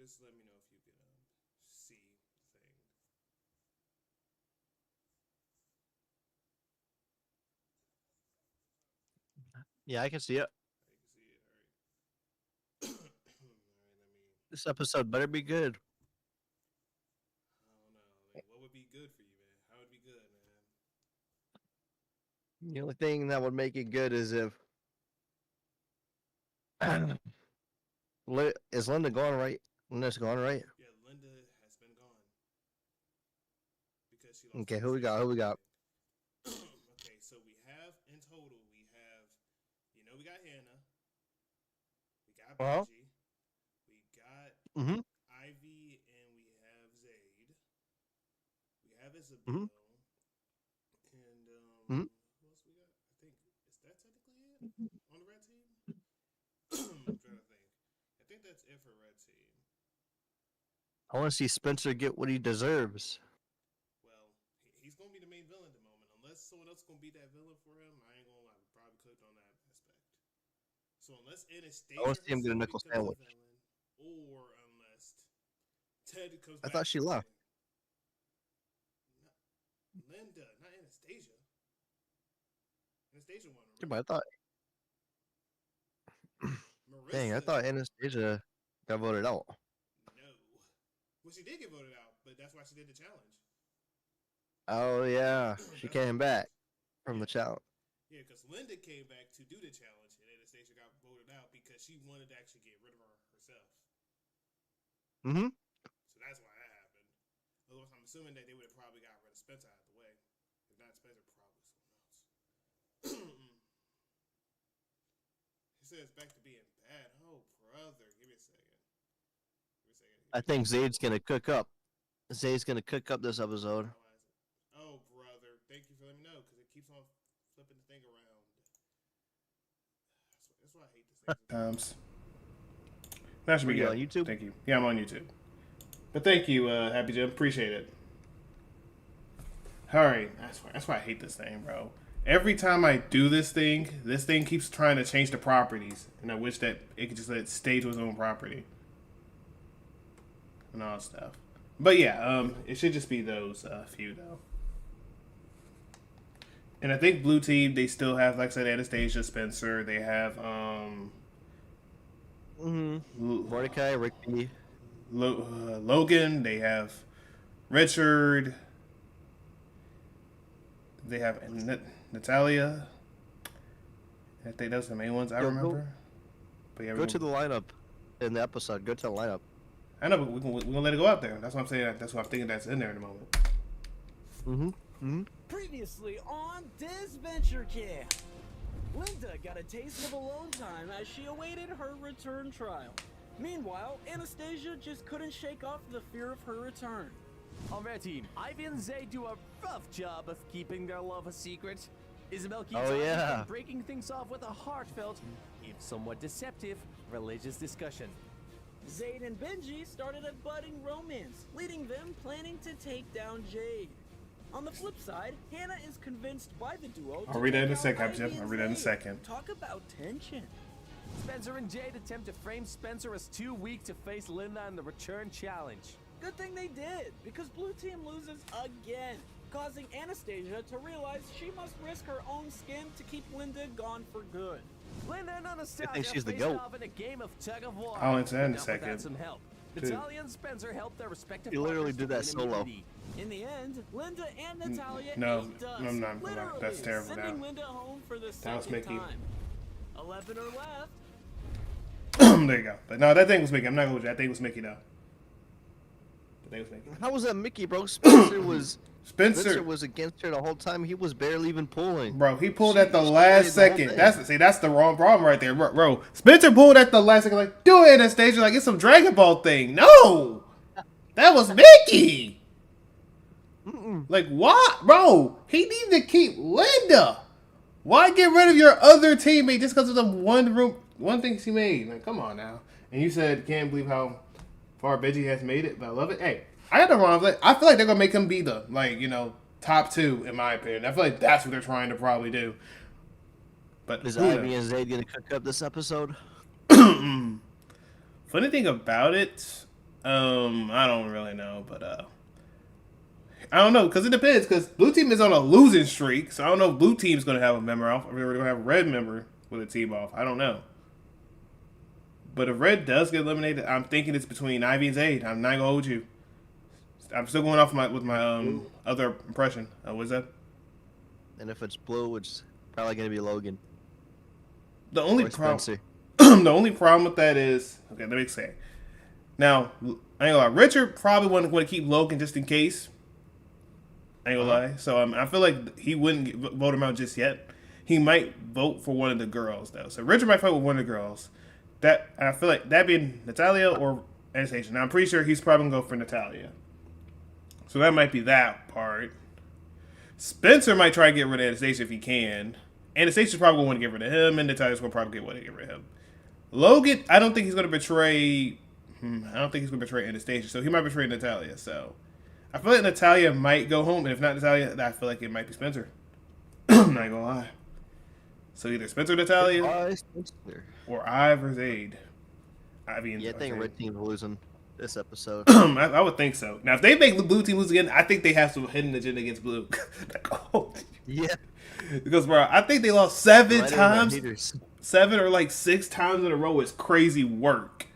just let me know if you can see the thing. Yeah, I can see it. You can see it. All right. All right. Let me. This episode better be good. I don't know. Like, what would be good for you, man? How would be good, man? The only thing that would make it good is if is Linda gone right? Linda's gone right. Yeah, Linda has been gone because she lost Okay, to who we got? Anesthesia, Who we I got? think. Okay, so we have in total, we have, we got Hannah, we got Uh huh. Benji, we got Mhm. Ivy, and we have Zayd. We have Mhm. Isabel, and Mhm. who else we got? I think is that technically it on the red team. I'm trying to think. I think that's it for red team. I want to see Spencer get what he deserves. Well, he's gonna be the main villain at the moment. Unless someone else gonna be that villain for him, I ain't gonna lie. We probably cooked on that aspect. So unless I want Anastasia to see him get a herself nickel becomes the sandwich. villain, or unless Ted comes I back thought to she the left. thing. Not Linda, not Anastasia. Anastasia won, Yeah, but remember? I thought, dang, I Marissa, thought Anastasia got voted out. no. Well, she did get voted out, but that's why she did the challenge. Oh yeah, she That's why. came back from the Yeah, challenge. yeah, because Linda came back to do the challenge, and Anastasia got voted out because she wanted to actually get rid of her herself. Mhm. So that's why that happened. Otherwise, I'm assuming that they would have probably got rid of Spencer out of the way. If not Spencer, probably someone else. He says back to being bad. Oh, brother. Give me a second. Give me a second. Give I me a think second. Zayd's gonna cook up. Zayd's gonna cook up this episode. Oh, why is it? Oh, brother. Thank you for letting me know because it keeps on flipping the thing around. That's why I hate this thing sometimes. That should Were be you good. on YouTube? Thank you. Yeah, I'm on YouTube. But thank you, Happy Jim. Appreciate it. All right. That's why I hate this thing, bro. Every time I do this thing keeps trying to change the properties, and I wish that it could just let it stay to its own property and all that stuff. But yeah, it should just be those few though. And I think blue team they still have, like I said, Anastasia, Spencer. They have Mhm. L- Mordecai, Ricky. Logan. They have Richard. They have Natalia. I think those are the main ones I Yo, go remember. But yeah, we're go to gonna. the lineup in the episode. Go to the lineup. I know, but we're gonna let it go out there. That's what I'm saying. That's what I'm thinking. That's in there in a moment. Mhm. Mhm. Previously on Disventure Camp, Linda got a taste of alone time as she awaited her return trial. Meanwhile, Anastasia just couldn't shake off the fear of her return. On their team, Ivy and Zay do a rough job of keeping their love a secret. Isabel keeps Oh, on yeah. breaking things off with a heartfelt, if somewhat deceptive, religious discussion. Zayd and Benji started a budding romance, leading them planning to take down Jade. On the flip side, Hannah is convinced by the duo I'll to read that take in a out second, Ivy Jeff. and I'll read that in a Zayd. second. Talk about tension. Spencer and Jade attempt to frame Spencer as too weak to face Linda in the return challenge. Good thing they did, because Blue Team loses again, causing Anastasia to realize she must risk her own skin to keep Linda gone for good. Linda and Anastasia think she's the faced goat. off in a game of tug of war. I'll answer that in a Not second. without some help. Dude. Natalia and Spencer helped their respective He literally partners did to that gain solo. immunity. In the end, Linda and Natalia no, ate dust. no, I'm not. Literally, That's terrible sending now. Linda home for the That was second Mickey. time. 11 are left. There you go. But no, that thing was Mickey. I'm not gonna. That thing was Mickey though. That thing was Mickey. How was that Mickey, bro? Spencer was against her the whole time. He was barely even pulling. Bro, he pulled She- at the she last played the whole second. thing. That's the wrong problem right there, bro. Spencer pulled at the last second, like do it, Anastasia, like it's some Dragon Ball thing. No, that was Mickey. Like what, bro? He needed to keep Linda. Why get rid of your other teammate just because of the one thing she made? Like, come on now. And you said can't believe how far Benji has made it, but I love it. Hey, I got the wrong. I feel like they're gonna make him be the top two in my opinion. I feel like that's what they're trying to probably do. But Is who Ivy knows? and Zayd gonna cook up this episode? Funny thing about it, I don't really know, but I don't know, because it depends, because blue team is on a losing streak, so I don't know if blue team's going to have a member off, or they're going to have a red member with a team off. I don't know. But if red does get eliminated, I'm thinking it's between Ivy and Zayd. I'm not going to hold you. I'm still going off with my other impression. What's that? And if it's blue, it's probably gonna be Logan. The only Or problem, Spencer. the only problem with that is, okay, let me say. Now, I ain't gonna lie, Richard probably want to keep Logan just in case. I ain't gonna lie. So I feel like he wouldn't vote him out just yet. He might vote for one of the girls though. So Richard might fight with one of the girls. That I feel like that being Natalia or Anastasia. Now I'm pretty sure he's probably gonna go for Natalia. So that might be that part. Spencer might try to get rid of Anastasia if he can. Anastasia's probably going to want to get rid of him, and Natalia's going to probably want to get rid of him. Logan, I don't think he's going to betray... I don't think he's going to betray Anastasia, so he might betray Natalia. So I feel like Natalia might go home, and if not Natalia, I feel like it might be Spencer. I'm not going to lie. So either Spencer or Natalia, or Ive or Zayd. Yeah, I think red team's losing this episode. I would think so. Now, if they make the blue team lose again, I think they have some hidden agenda against blue. Like, oh. Yeah. Because, bro, I think they lost 7 times. 7 or like 6 times in a row is crazy work.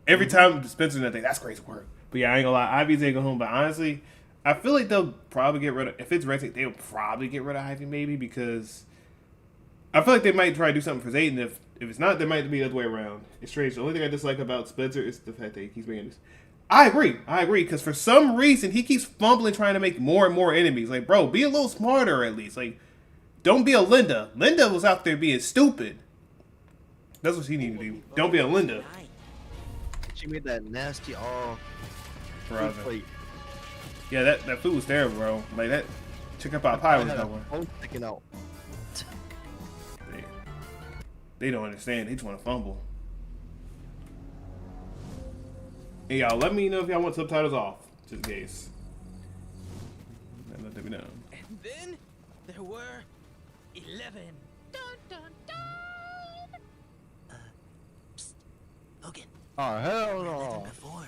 Every time Spencer's in that thing, that's crazy work. But yeah, I ain't gonna lie, Ivy's ain't go home. But honestly, I feel like they'll probably get rid of, if it's red team, they'll probably get rid of Ivy maybe, because I feel like they might try to do something for Zayd, and if it's not, they might be the other way around. It's strange. The only thing I dislike about Spencer is the fact that he keeps making this. I agree, because for some reason, he keeps fumbling trying to make more and more enemies. Like, bro, be a little smarter at least. Like, don't be a Linda. Linda was out there being stupid. That's what she needed to do. Don't be a Linda. She made that nasty food plate. Yeah, that food was terrible, bro. Like, that chicken pot pie was nowhere. Sticking out. They don't understand. They just want to fumble. Hey, y'all, let me know if y'all want subtitles off, just in case. Let me know. And then there were 11. Dun, dun, dun. Psst. Logan. Oh, hell no. Before.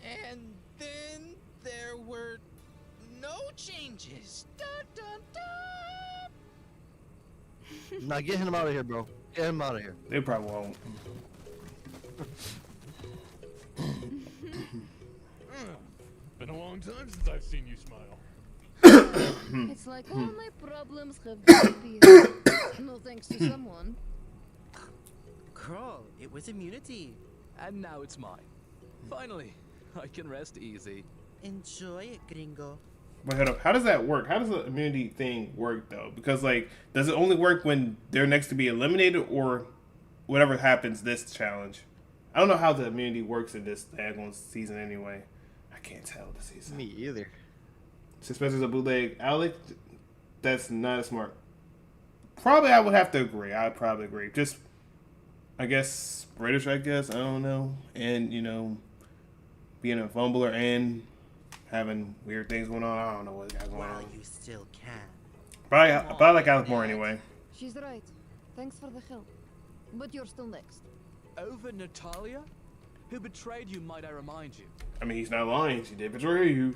And then there were no changes. Dun, dun, dun. Now get him out of here, bro. Get him out of here. They probably won't. Been a long time since I've seen you smile. It's like all my problems have disappeared. No thanks to someone. Girl, it was immunity. And now it's mine. Finally, I can rest easy. Enjoy it, gringo. But hold up, how does that work? How does the immunity thing work though? Because like, does it only work when they're next to be eliminated, or whatever happens this challenge? I don't know how the immunity works in this daggone season anyway. I can't tell the season. Me either. Spencer's a bootleg Alec. That's not as smart. Probably I would have to agree. I'd probably agree. Just, I guess, British, I guess. I don't know. And, you know, being a fumbler and having weird things going on. I don't know what's going on. While you still can. Probably I like Alec more anyway. She's right. Thanks for the help. But you're still next. Over Natalia? Who betrayed you, might I remind you? I mean, he's not lying. She did betray you.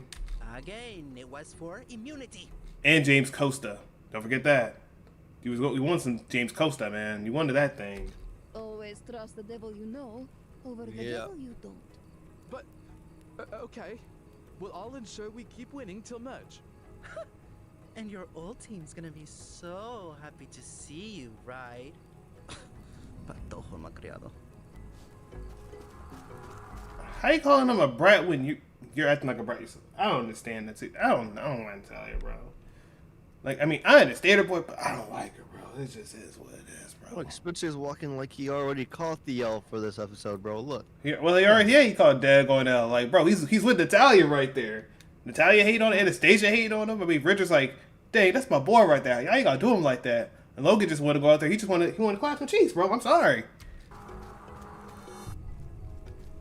Again, it was for immunity. And James Costa. Don't forget that. You won some James Costa, man. You wanted that thing. Always trust the devil you know over the devil you don't. But, okay. Well, I'll ensure we keep winning till merge. And your old team's gonna be so happy to see you, right? Patojo malcriado. How you calling him a brat when you're acting like a brat yourself? I don't understand that. I don't want to tell you, bro. Like, I mean, I understand her, boy, but I don't like her, bro. It just is what it is, bro. Look, Spencer's walking like he already caught the L for this episode, bro. Look. Well, he called Dad going out. Like, bro, he's with Natalia right there. Natalia hate on him. Anastasia hate on him. I mean, Richard's like, dang, that's my boy right there. I ain't gotta do him like that. And Logan just want to go out there. He want to clap some cheeks, bro. I'm sorry.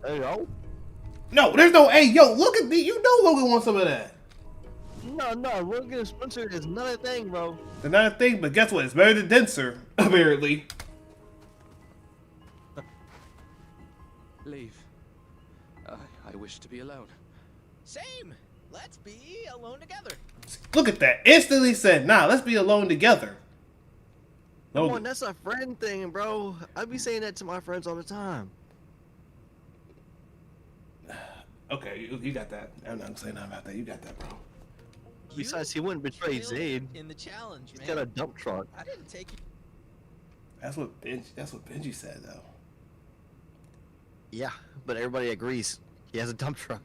Hey, yo. No, there's no. Hey, yo, look at me. You know Logan wants some of that. No, Logan and Spencer is not a thing, bro. They're not a thing, but guess what? It's better than Denser, apparently. Leave. I wish to be alone. Same. Let's be alone together. Look at that. Instantly said, nah, let's be alone together. Come Logan. on, that's a friend thing, bro. I be saying that to my friends all the time. Okay, you got that. I'm not gonna say nothing about that. You got that, bro. Besides, he wouldn't betray Failed Zayd. in the challenge, He's man. got a dump truck. I didn't take you. That's what Benji said though. Yeah, but everybody agrees. He has a dump truck.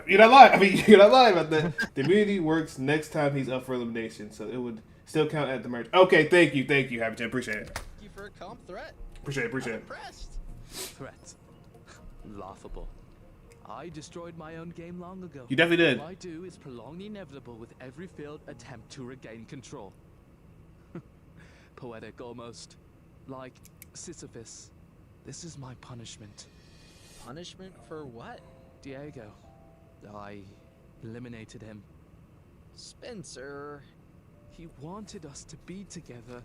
You're not lying. I mean, you're not lying about that. The immunity works next time he's up for elimination, so it would still count at the merge. Okay, thank you, Happy Chat. Appreciate it. Thank you for a comp threat. Appreciate I'm it. impressed. Threat. Laughable. I destroyed my own game long ago. You definitely did. All I do is prolong the inevitable with every failed attempt to regain control. Poetic almost. Like Sisyphus. This is my punishment. Punishment for what? Diego. I eliminated him. Spencer. He wanted us to be together,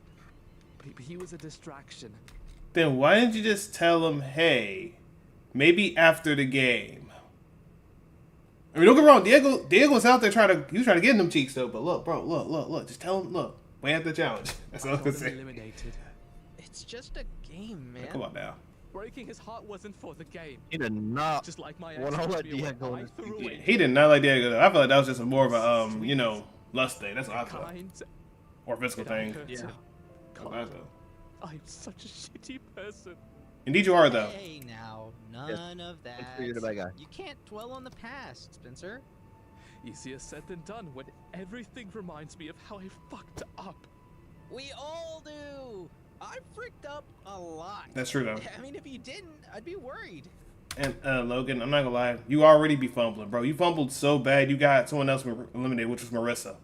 but he was a distraction. Then why didn't you just tell him, hey, maybe after the game? I mean, don't get me wrong, Diego was out there trying to get in them cheeks though. But look, bro, look, just tell him, look, wait after the challenge. That's all I can say. Eliminated. It's just a game, man. Come on now. Breaking his heart wasn't for the game. He did not Just like my want to let ex-husband, Diego I in threw his away He did not like Diego though. I feel like that was just more of a lust thing. That's what I thought, kind. or physical Did I thing. hurt Yeah. him? That's what I thought. I'm such a shitty person. Indeed, you are though. Hey, now, none of that. You're the bad guy. You can't dwell on the past, Spencer. Easier said than done when everything reminds me of how I fucked up. We all do. I freaked up a lot. That's true though. I mean, if you didn't, I'd be worried. And Logan, I'm not gonna lie, you already be fumbling, bro. You fumbled so bad, you got someone else eliminated, which was Marissa.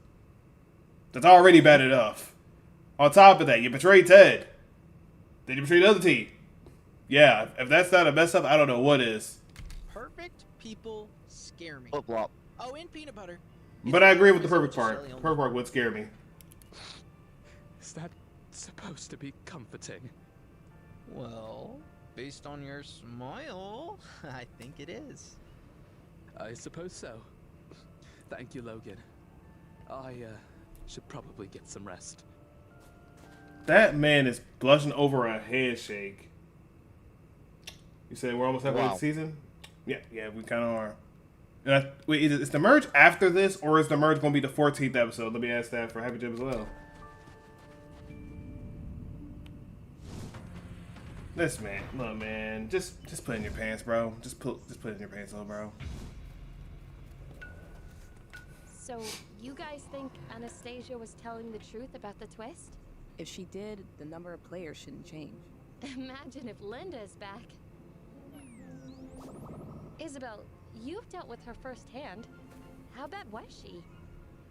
That's already bad enough. On top of that, you betrayed Ted. Then you betrayed the other team. Yeah, if that's not a mess up, I don't know what is. Perfect people scare me. flip flop. Oh, and peanut butter. But I agree with the perfect part. Perfect part would scare me. Is that supposed to be comforting? Well, based on your smile, I think it is. I suppose so. Thank you, Logan. I should probably get some rest. That man is blushing over a handshake. You said we're almost halfway Wow. the season? Yeah, we kind of are. And wait, is the merge after this, or is the merge going to be the 14th episode? Let me ask that for Happy Jim as well. This man, look, man, just put it in your pants, bro. Just put it in your pants, little bro. So, you guys think Anastasia was telling the truth about the twist? If she did, the number of players shouldn't change. Imagine if Linda is back. Isabel, you've dealt with her firsthand. How bad was she?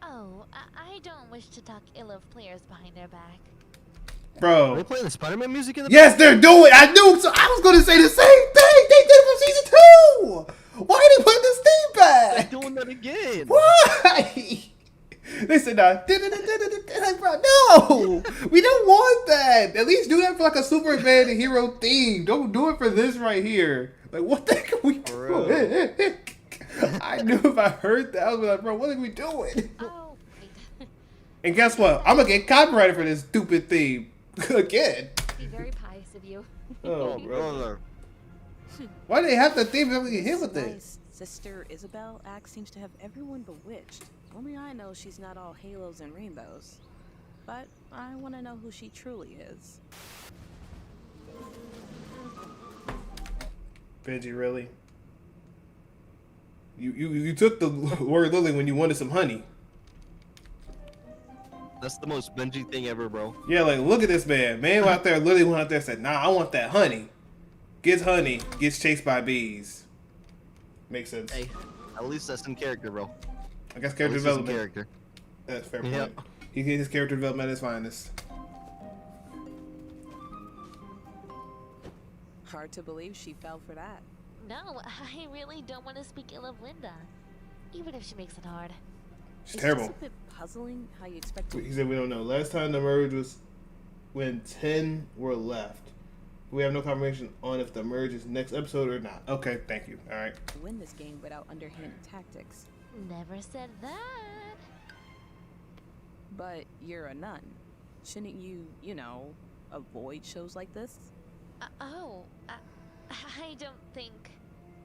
Oh, I don't wish to talk ill of players behind their back. Are they Bro. playing the Spider-Man music in the Yes, they're doing. I knew. So I was going to say the same thing. They did it from season 2. Why are they putting this theme back? They're doing that again. Why? They said, nah. Bro, no, we don't want that. At least do that for like a Superman hero theme. Don't do it for this right here. Like, what the heck are we doing? I knew if I heard that, I was like, bro, what are we doing? Oh, wait. And guess what? I'm gonna get copyrighted for this stupid theme again. Be very pious of you. Oh, bro. Brother. Why do they have the theme if we get hit with This this? nice Sister Isabel act seems to have everyone bewitched. Only I know she's not all halos and rainbows. But I want to know who she truly is. Benji, really? You took the word Lily when you wanted some honey. That's the most Benji thing ever, bro. Yeah, like, look at this man. Man out there literally went out there and said, nah, I want that honey. Gets honey, gets chased by bees. Makes sense. Hey, at least that's in character, bro. I guess At character least it's in development. character. That's a fair Yep. point. He gets his character development at his finest. Hard to believe she fell for that. No, I really don't want to speak ill of Linda, even if she makes it hard. She's It's terrible. just a bit puzzling how you expect to. He said we don't know. Last time the merge was when 10 were left. We have no confirmation on if the merge is next episode or not. Okay, thank you. All right. Win this game without underhanded tactics. Never said that. But you're a nun. Shouldn't you, avoid shows like this? I don't think.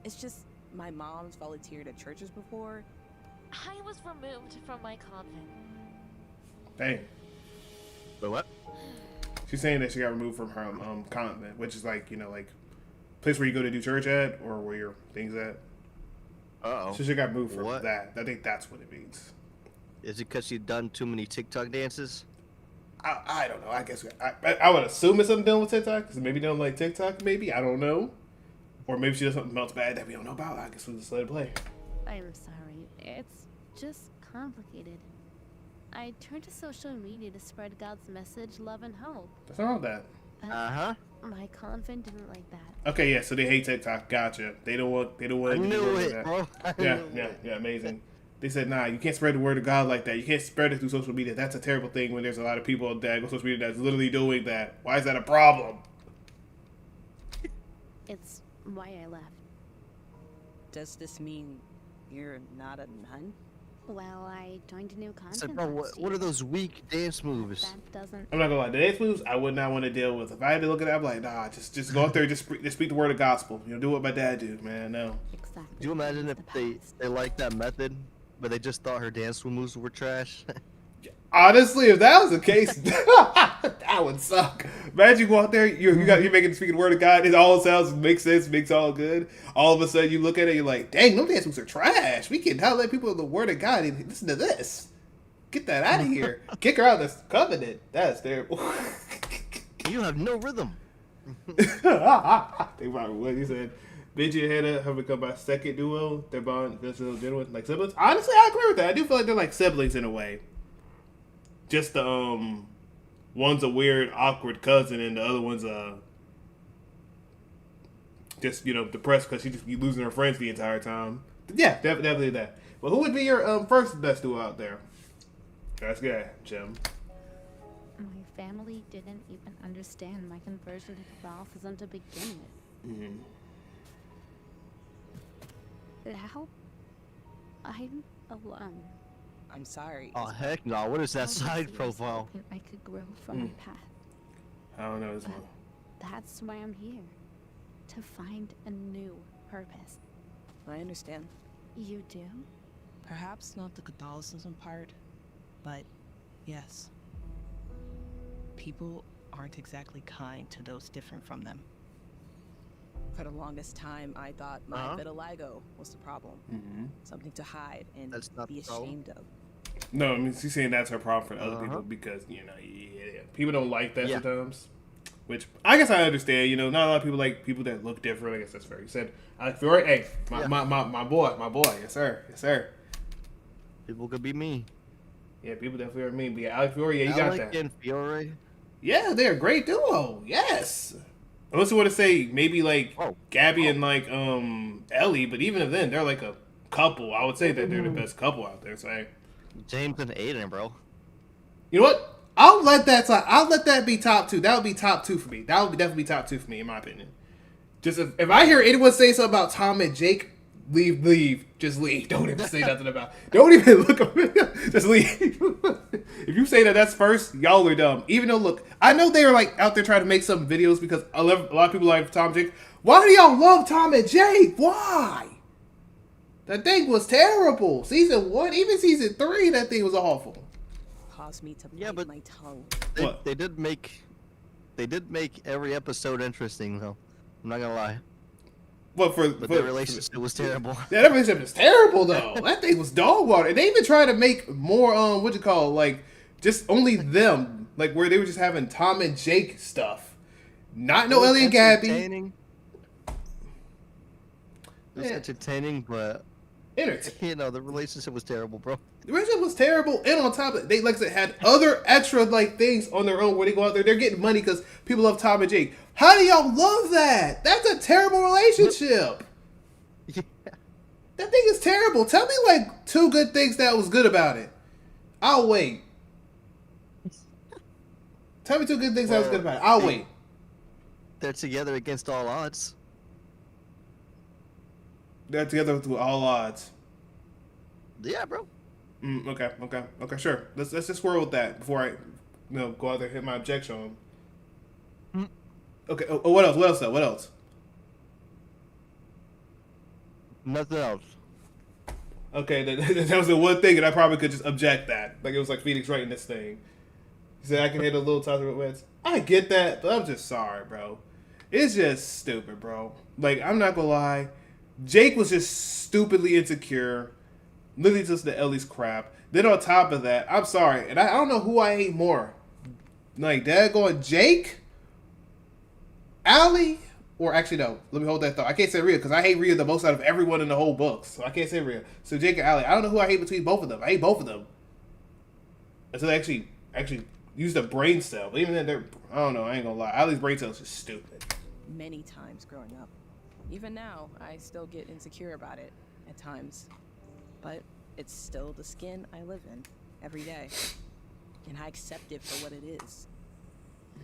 It's just my mom's volunteered at churches before. I was removed from my convent. Dang. But what? She's saying that she got removed from her convent, which is like, place where you go to do church at, or where your things at. Uh-oh. So she got moved from What? that. I think that's what it means. Is it because she'd done too many TikTok dances? I don't know. I guess I would assume it's something done with TikTok, because maybe they don't like TikTok, maybe. I don't know. Or maybe she does something else bad that we don't know about. I guess we'll just let it play. I'm sorry. It's just complicated. I turned to social media to spread God's message, love, and hope. What's wrong with that? Uh-huh. My convent didn't like that. Okay, yeah, so they hate TikTok. Gotcha. They don't want I anything to knew do with it, that. bro. I Yeah, knew it. amazing. They said, nah, you can't spread the word of God like that. You can't spread it through social media. That's a terrible thing when there's a lot of people that go social media that's literally doing that. Why is that a problem? It's why I left. Does this mean you're not a nun? Well, I joined a new I convent said, bro, last what are year. those weak dance moves? That doesn't... I'm not gonna lie. The dance moves, I would not want to deal with. If I had to look at that, I'm like, nah, just go out there, just speak the word of gospel. Do what my dad do, man. No. Exactly. Do you imagine if the they liked that method, but they just thought her dance moves were trash? Honestly, if that was the case, that would suck. Imagine you go out there, you're making speaking the word of God. It all sounds makes sense, makes all good. All of a sudden, you look at it, you're like, dang, those dance moves are trash. We can not let people the word of God and listen to this. Get that out of here. Kick her out of the covenant. That's terrible. You have no rhythm. Think about what he said. Benji and Hannah have become my second duo. Their bond is genuine, like siblings. Honestly, I agree with that. I do feel like they're like siblings in a way. Just the one's a weird, awkward cousin, and the other one's just depressed because she just be losing her friends the entire time. But yeah, definitely that. Well, who would be your first best duo out there? That's good, Jim. My family didn't even understand my conversion to Catholicism to begin with. Mm-hmm. Now, I'm alone. I'm sorry. Oh, heck no. What is that side profile? I could grow from my path. I don't know this one. That's why I'm here. To find a new purpose. I understand. You do? Perhaps not the Catholicism part, but yes. People aren't exactly kind to those different from them. For the longest time, I thought my vitiligo was the problem. Mm-hmm. Something to hide and That's not be the problem. ashamed of. No, I mean she's saying that's her problem for other people because people don't like that sometimes. Which I guess I understand. Not a lot of people like people that look different. I guess that's fair. You said Alex Fiore, hey, my boy, yes sir. People could be me. Yeah, people definitely are mean. But yeah, Alex Fiore, yeah, you got that. and Fiore. Yeah, they're a great duo. Yes. Unless you want to say maybe like Gabby and like Ellie, but even then they're like a couple. I would say that they're the best couple out there. So James and Aiden, bro. you know what? I'll let that be top two. That would be top two for me. That would definitely be top two for me, in my opinion. Just if I hear anyone say something about Tom and Jake, leave. Just leave. Don't even say nothing about it. Don't even look at me. Just leave. If you say that's first, y'all are dumb. Even though, look, I know they are like out there trying to make some videos because a lot of people like Tom and Jake. Why do y'all love Tom and Jake? Why? That thing was terrible. Season 1, even season 3, that thing was awful. Caused me to bite my tongue. They did make every episode interesting, though. I'm not gonna lie. But their relationship was terrible. Yeah, that relationship was terrible though. That thing was dog water. And they even tried to make more like just only them, like where they were just having Tom and Jake stuff, not no Ellie and Gabby. It was entertaining, but the relationship was terrible, bro. The relationship was terrible, and on top of it, they like I said had other extra like things on their own where they go out there. They're getting money because people love Tom and Jake. How do y'all love that? That's a terrible relationship. Yeah. That thing is terrible. Tell me like 2 good things that was good about it. I'll wait. Tell me 2 good things that was good about it. I'll wait. They're together against all odds. They're together through all odds. Yeah, bro. Okay, sure. Let's just squirrel with that before I, go out there and hit my objection. Okay. Oh, what else? What else? Though? What else? Nothing else. Okay, that was the one thing, and I probably could just object that. Like, it was like Phoenix writing this thing. He said, I can hit a little toxic with. I get that, but I'm just sorry, bro. It's just stupid, bro. Like, I'm not gonna lie. Jake was just stupidly insecure. Literally just the Ellie's crap. Then on top of that, I'm sorry, and I don't know who I hate more. Like, Dad going Jake? Allie? Or actually, no. Let me hold that thought. I can't say Rhea because I hate Rhea the most out of everyone in the whole book. So I can't say Rhea. So Jake and Allie. I don't know who I hate between both of them. I hate both of them. Until they actually use the brain cell. But even then, I don't know. I ain't gonna lie. Allie's brain cell is just stupid. Many times growing up. Even now, I still get insecure about it at times. But it's still the skin I live in every day. And I accept it for what it is.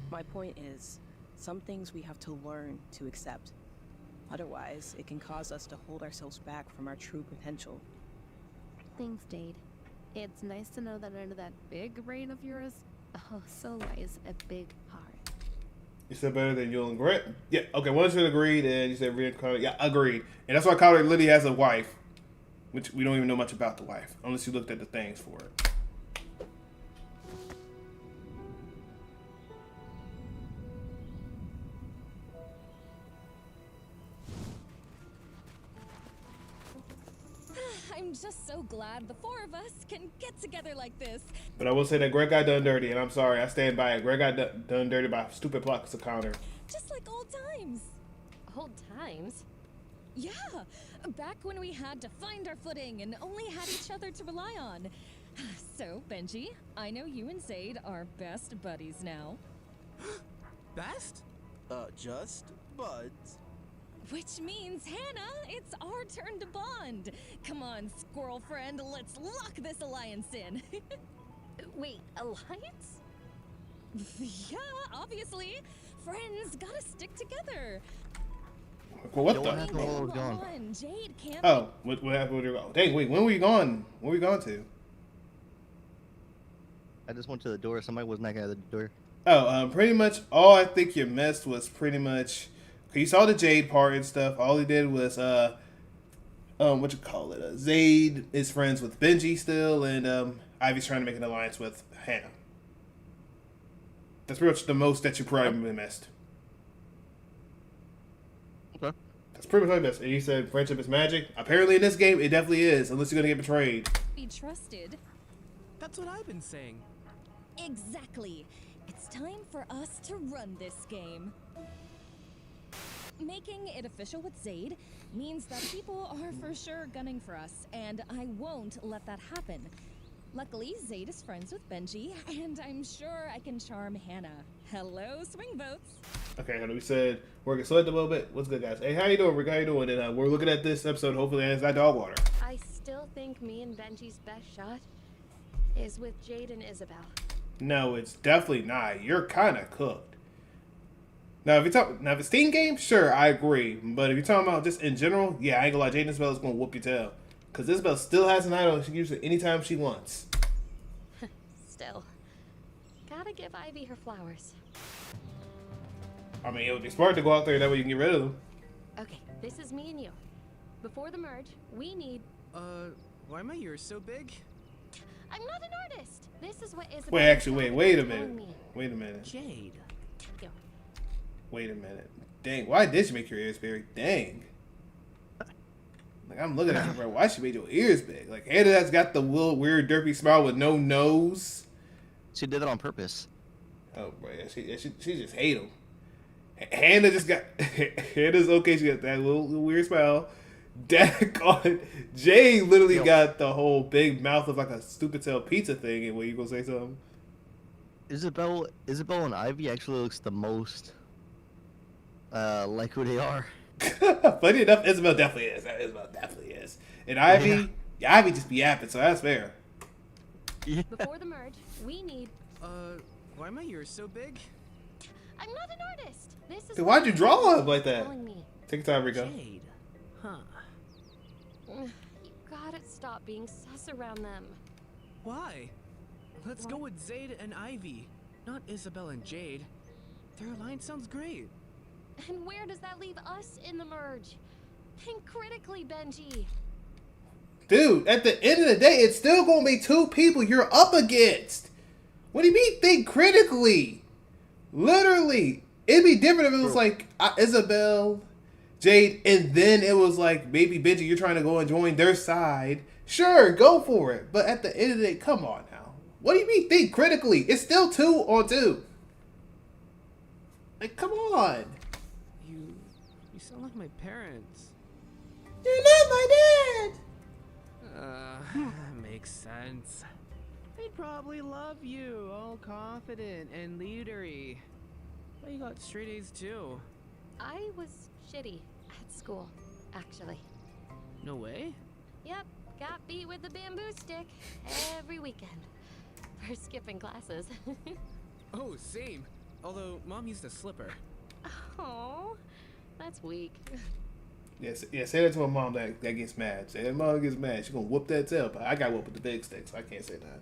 My point is, some things we have to learn to accept. Otherwise, it can cause us to hold ourselves back from our true potential. Thanks, Jade. It's nice to know that under that big brain of yours, so lies a big heart. You said better than you'll agree. Yeah, okay, once you agreed, and you said Rhea and Carter. Yeah, agreed. And that's why Carter literally has a wife. Which we don't even know much about the wife. Unless you looked at the things for it. I'm just so glad the four of us can get together like this. But I will say that Greg got done dirty, and I'm sorry, I stand by it. Greg got done dirty by stupid blocks of counter. Just like old times. Old times? Yeah, back when we had to find our footing and only had each other to rely on. So, Benji, I know you and Zaid are best buddies now. Best? Just buds. Which means, Hannah, it's our turn to bond. Come on, squirrel friend, let's lock this alliance in. Wait, alliance? Yeah, obviously. Friends gotta stick together. Well, what Yo, the? what happened while I was gone? On, Jade can't Oh, what happened when you were gone? Dang, wait, when were you gone? Where were you gone to? I just went to the door. Somebody was knocking at the door. Oh, pretty much all I think you missed was pretty much. You saw the Jade part and stuff. All he did was what you call it? Zaid is friends with Benji still, and Ivy's trying to make an alliance with Hannah. That's pretty much the most that you probably missed. Okay. That's pretty much all you missed. And you said friendship is magic. Apparently, in this game, it definitely is, unless you're gonna get betrayed. be trusted. That's what I've been saying. Exactly. It's time for us to run this game. Making it official with Zaid means that people are for sure gunning for us, and I won't let that happen. Luckily, Zaid is friends with Benji, and I'm sure I can charm Hannah. Hello, swing votes. Okay, we said we're gonna select a little bit. What's good, guys? Hey, how you doing, Rick? How you doing? And we're looking at this episode. Hopefully, it ends that dog water. I still think me and Benji's best shot is with Jade and Isabel. No, it's definitely not. You're kind of cooked. Now, if it's team game, sure, I agree. But if you're talking about just in general, yeah, I ain't gonna lie, Jade and Isabel is gonna whoop your tail. Because Isabel still has an idol and she can use it anytime she wants. Still. Gotta give Ivy her flowers. I mean, it would be smart to go out there, that way you can get rid of them. Okay, this is me and you. Before the merge, we need... Why are my ears so big? I'm not an artist! This is what Isabel... Wait, actually, wait a told minute. me. Wait a minute. Jade. Yo. Wait a minute. Dang, why did she make your ears big? Dang. Like, I'm looking at her, bro. Why she made your ears big? Like, Hannah has got the little weird derpy smile with no nose. She did it on purpose. Oh, bro, yeah, she just hate him. Hannah just got... Hannah's okay, she got that little weird smile. Dak on... Jay literally got the whole big mouth of like a stupid tail pizza thing. And what, you gonna say something? Isabel and Ivy actually looks the most like who they are. Funny enough, Isabel definitely is. Isabel definitely is. And Ivy, yeah, Ivy just be yapping, so that's fair. Yeah. Before the merge, we need... Why are my ears so big? I'm not an artist! This is Dude, what why'd you draw up like that? telling me. Take your time, Rico. Jade. Huh. You gotta stop being sus around them. Why? Let's go with Zayd and Ivy, not Isabel and Jade. Their alliance sounds great. And where does that leave us in the merge? Think critically, Benji. Dude, at the end of the day, it's still gonna be two people you're up against. What do you mean think critically? Literally. It'd be different if it was like Isabel, Jade, and then it was like maybe Benji, you're trying to go and join their side. Sure, go for it. But at the end of the day, come on now. What do you mean think critically? It's still 2-on-2. Like, come on. You sound like my parents. You're not my dad. Makes sense. They'd probably love you, all confident and leadery. But you got straight A's too. I was shitty at school, actually. No way? Yep, got beat with the bamboo stick every weekend for skipping classes. Oh, same. Although Mom used a slipper. Oh, that's weak. Yes, yeah, say that to a mom that gets mad. Say that mom gets mad, she gonna whoop that tail. But I got whooped with the big stick, so I can't say that.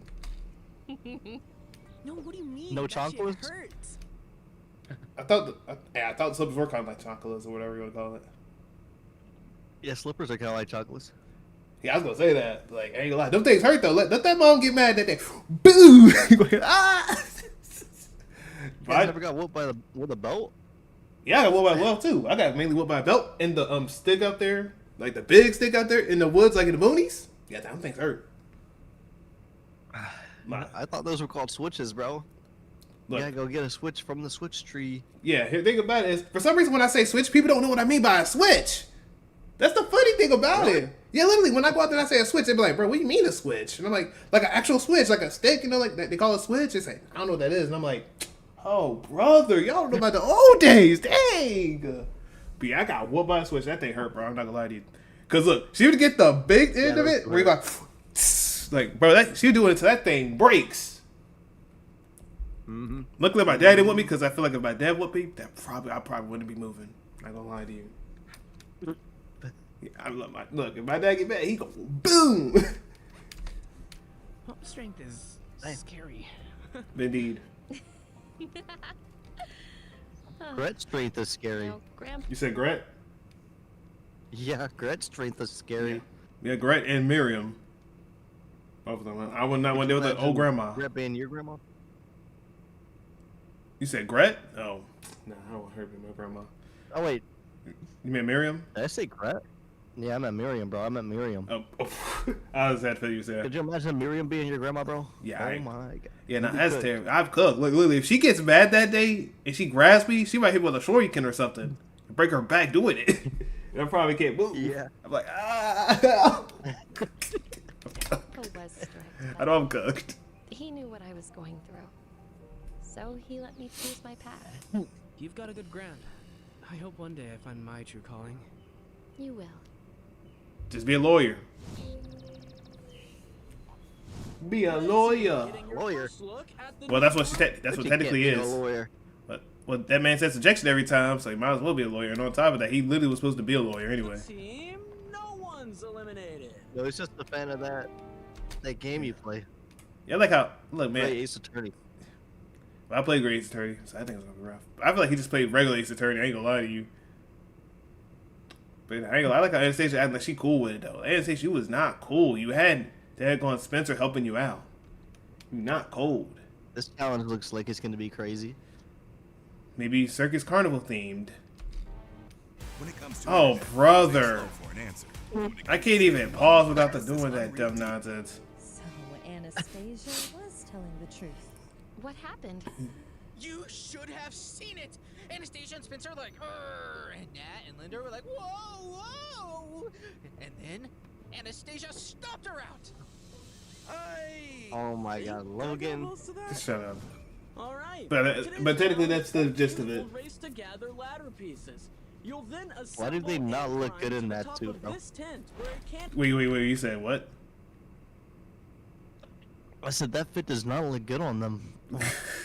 No, what do you mean? No That shit chocolates? hurts. I thought the slippers were kind of like chocolates or whatever you want to call it. Yeah, slippers are kind of like chocolates. Yeah, I was gonna say that. Like, I ain't gonna lie, them things hurt though. Let that mom get mad that day. Boo! Ah! You guys never got whooped with a belt? Yeah, I got whooped by a belt too. I got mainly whooped by a belt and the stick out there, like the big stick out there in the woods, like in the boonies. Yeah, them things hurt. I thought those were called switches, bro. Look, You gotta go get a switch from the switch tree. yeah, here, think about it. Is for some reason when I say switch, people don't know what I mean by a switch. That's the funny thing about it. Yeah, literally, when I go out there and I say a switch, they be like, bro, what do you mean a switch? And I'm like an actual switch, like a stick, you know, like they call it a switch. They say, I don't know what that is. And I'm like, oh, brother, y'all don't know about the old days. Dang. But yeah, I got whooped by a switch. That thing hurt, bro. I'm not gonna lie to you. Because look, she would get the big end of it where you go, like, bro, she would do it until that thing breaks. Mm-hmm. Luckily, my dad didn't whip me because I feel like if my dad whipped me, I probably wouldn't be moving. Not gonna lie to you. Yeah, I love look. If my dad get mad, he go boom. Well, strength is scary. Indeed. Gret's strength is scary. No, Grandpa. You said Gret? Yeah, Gret's strength is scary. Yeah, Gret and Miriam. Both of them. I would not want to deal with the old grandma. Gret being your grandma? You said Gret? Oh, nah, I don't want her to be my grandma. Oh wait, You mean Miriam? did I say Gret? Yeah, I meant Miriam, bro. I meant Miriam. Oh, I was sad for you said. Could you imagine Miriam being your grandma, bro? Yeah, Oh I- my god. Yeah, no, You that's could. terrible. I've cooked. Look, literally, if she gets mad that day and she grabs me, she might hit me with a shuriken or something. Break her back doing it. I probably can't move. Yeah. I'm like, ah. Papa was strict, I know I'm cooked. he knew what I was going through. So he let me choose my path. You've got a good ground. I hope one day I find my true calling. You will. Just be a lawyer. Be a lawyer. Getting your Lawyer. first look at the Well, that's what new she park. that's what You technically can't be is. a lawyer. But well, that man says objection every time, so he might as well be a lawyer. And on top of that, he literally was supposed to be a lawyer anyway. Team, no one's eliminated. No, it's just a fan of that game you play. Yeah, I like how look, man. Play Ace Attorney. I played Great Ace Attorney, so I think it's gonna be rough. I feel like he just played regular Ace Attorney. I ain't gonna lie to you. But I ain't gonna lie. I like how Anastasia acting like she cool with it though. Anastasia, you was not cool. You had daggone Spencer helping you out. You not cold. This challenge looks like it's gonna be crazy. Maybe Circus Carnival themed. When it comes to Oh, it, brother. slow for an answer. I can't even pause without the doing that dumb nonsense. So Anastasia was telling the truth. What happened? You should have seen it. Anastasia and Spencer were like, and Nat and Linda were like, whoa, whoa. And then Anastasia stopped her out. Oh my god, Logan. Just shut up. All right. But technically, challenge that's the is a gist of it. beautiful race to gather ladder pieces. You'll then Why did they assemble not and look good climb in to the that top too, of bro? this tent where it can't Wait, you said what? I said that fit does not look good on them.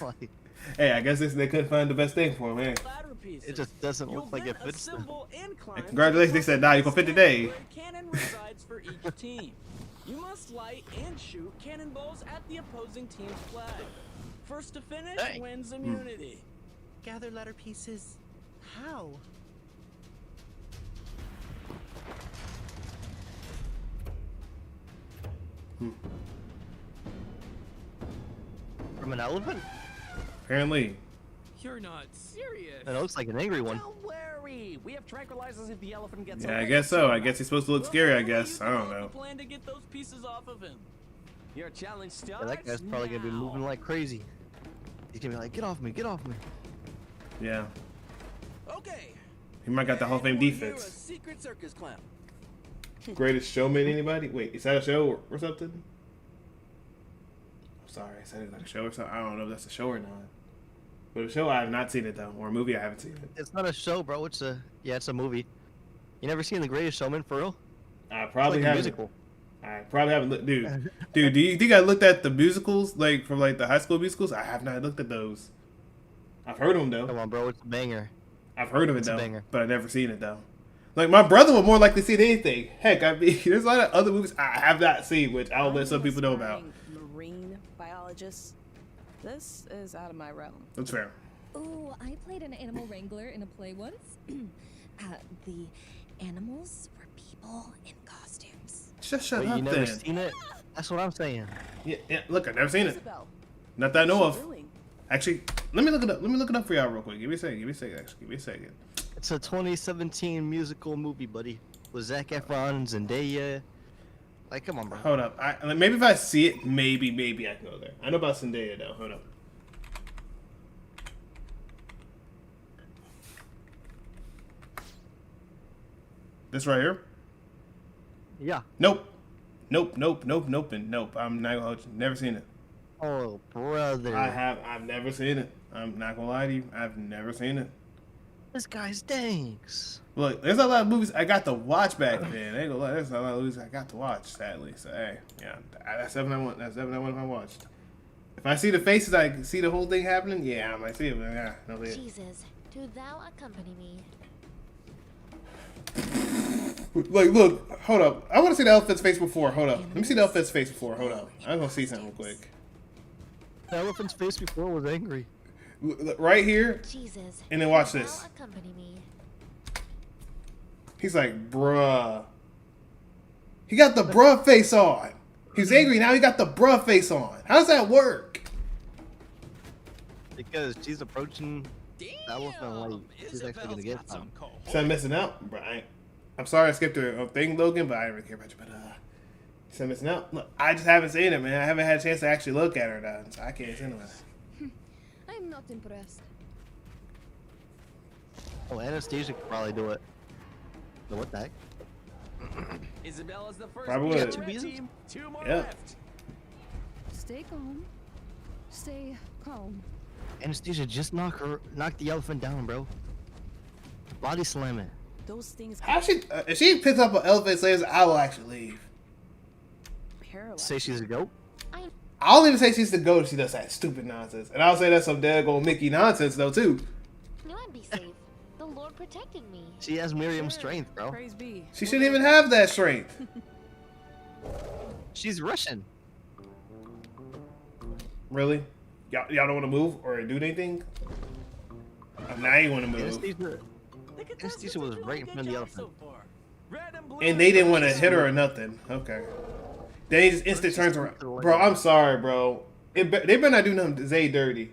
Like, Hey, I guess they couldn't find the best thing for him, man. Ladder pieces. It just doesn't You'll look like then it fits them. assemble and climb Hey, to congratulations, the they said, top nah, of you the gonna fit stand today. where a cannon resides for each team. You must light and shoot cannonballs at the opposing team's flag. First to finish Dang. wins immunity. Gather ladder pieces. How? From an elephant? Apparently. You're not serious. It looks like an angry one. Don't worry, we have tranquilizers if the elephant gets Yeah, I away. guess so. I guess he's supposed to look scary, I guess. I don't You know. plan to get those pieces off of him. Your challenge starts Yeah, that guy's probably gonna be now. moving like crazy. He's gonna be like, get off me, get off me. Yeah. Okay. He might got the Hall of Fame Anyone here a defense. secret circus clown? Greatest Showman, anybody? Wait, is that a show or something? I'm sorry, I said it like a show or something. I don't know if that's a show or not. But a show, I have not seen it though. Or a movie, I haven't seen it. It's not a show, bro. It's a movie. You never seen The Greatest Showman for real? I It's probably like a haven't. musical. I probably haven't looked, dude. Dude, do you think I looked at the musicals, like from like the high school musicals? I have not looked at those. I've heard of them though. Come on, bro. It's a banger. I've heard of it It's a though, banger. but I've never seen it though. Like my brother would more likely see anything. Heck, I mean, there's a lot of other movies I have not seen, which I'll let some people know about. Marine biologist. This is out of my realm. That's fair. Ooh, I played an animal wrangler in a play once. The animals were people in costumes. Just shut Wait, up you never then. seen it? That's what I'm saying. Yeah, look, I've never seen it. Isabel. Not that I know of. Really? Actually, let me look it up. Let me look it up for y'all real quick. Give me a second. Actually, give me a second. It's a 2017 musical movie, buddy. With Zac Efron, Zendaya. Like, come on, bro. Hold up. Maybe if I see it, maybe I can go there. I know about Zendaya though. Hold up. This right here? Yeah. Nope. Nope. And nope. I'm not gonna hold you. Never seen it. Oh, brother. I've never seen it. I'm not gonna lie to you. I've never seen it. This guy stinks. Look, there's a lot of movies I got to watch back then. I ain't gonna lie, there's a lot of movies I got to watch, sadly. So hey, yeah, that's something I want. That's something I want if I watched. If I see the faces, I see the whole thing happening. Yeah, I might see it. But yeah, no see it. Jesus, do thou accompany me? Like, look, hold up. I want to see the elephant's face before. Hold up. Let me see the elephant's face before. Hold up. I'm gonna see something real quick. The elephant's face before was angry. Look, right here, Jesus, and then watch do this. thou accompany me? He's like, bruh. He got the bruh face on. He's angry now. He got the bruh face on. How does that work? Because she's approaching the elephant like she's actually gonna get some. So I'm missing out, Brian. I'm sorry I skipped a thing, Logan, but I didn't really care about you. But so I'm missing out. Look, I just haven't seen it, man. I haven't had a chance to actually look at her, though. So I can't say nothing. I'm not impressed. Oh, Anastasia could probably do it. So what the heck? Isabella's the first Probably piece would. of Two red pieces? team. Two more Yeah. left. Stay calm. Stay calm. Anastasia, just knock the elephant down, bro. Body slam it. Those things How if she picks up an elephant slaves, I will actually leave. paralyze. Say she's a goat. I'll even say she's the goat if she does that stupid nonsense. And I'll say that's some daggone Mickey nonsense, though, too. No, I'd be safe. The Lord protected me. She has Miriam's strength, bro. Praise be. She shouldn't even have that strength. She's Russian. Really? Y'all don't want to move or do anything? Now you want to move. Anastasia was right in front of the elephant. And they didn't want to hit her or nothing. Okay. They just instant turns around. Bro, I'm sorry, bro. They better not do nothing to Zay dirty.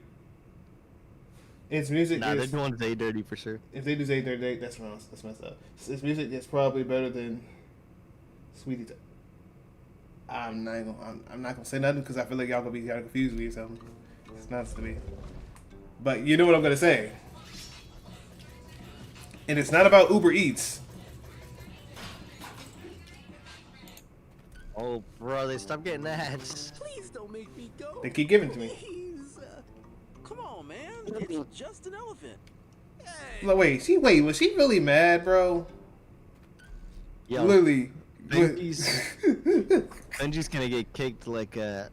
Its music Nah, they're is... doing Zay dirty for sure. If they do Zay dirty, that's wrong. That's messed up. Its music is probably better than Sweetie. I'm not gonna say nothing because I feel like y'all gonna be kind of confused with me or something. It's not to me. But you know what I'm gonna say. And it's not about Uber Eats. Oh, bro, they stop getting ads. Please don't make me go. They keep giving it to me. Please. Come on, man. It's just an elephant. Hey. Like, was she really mad, bro? Yo, Literally. Benji's gonna get kicked like a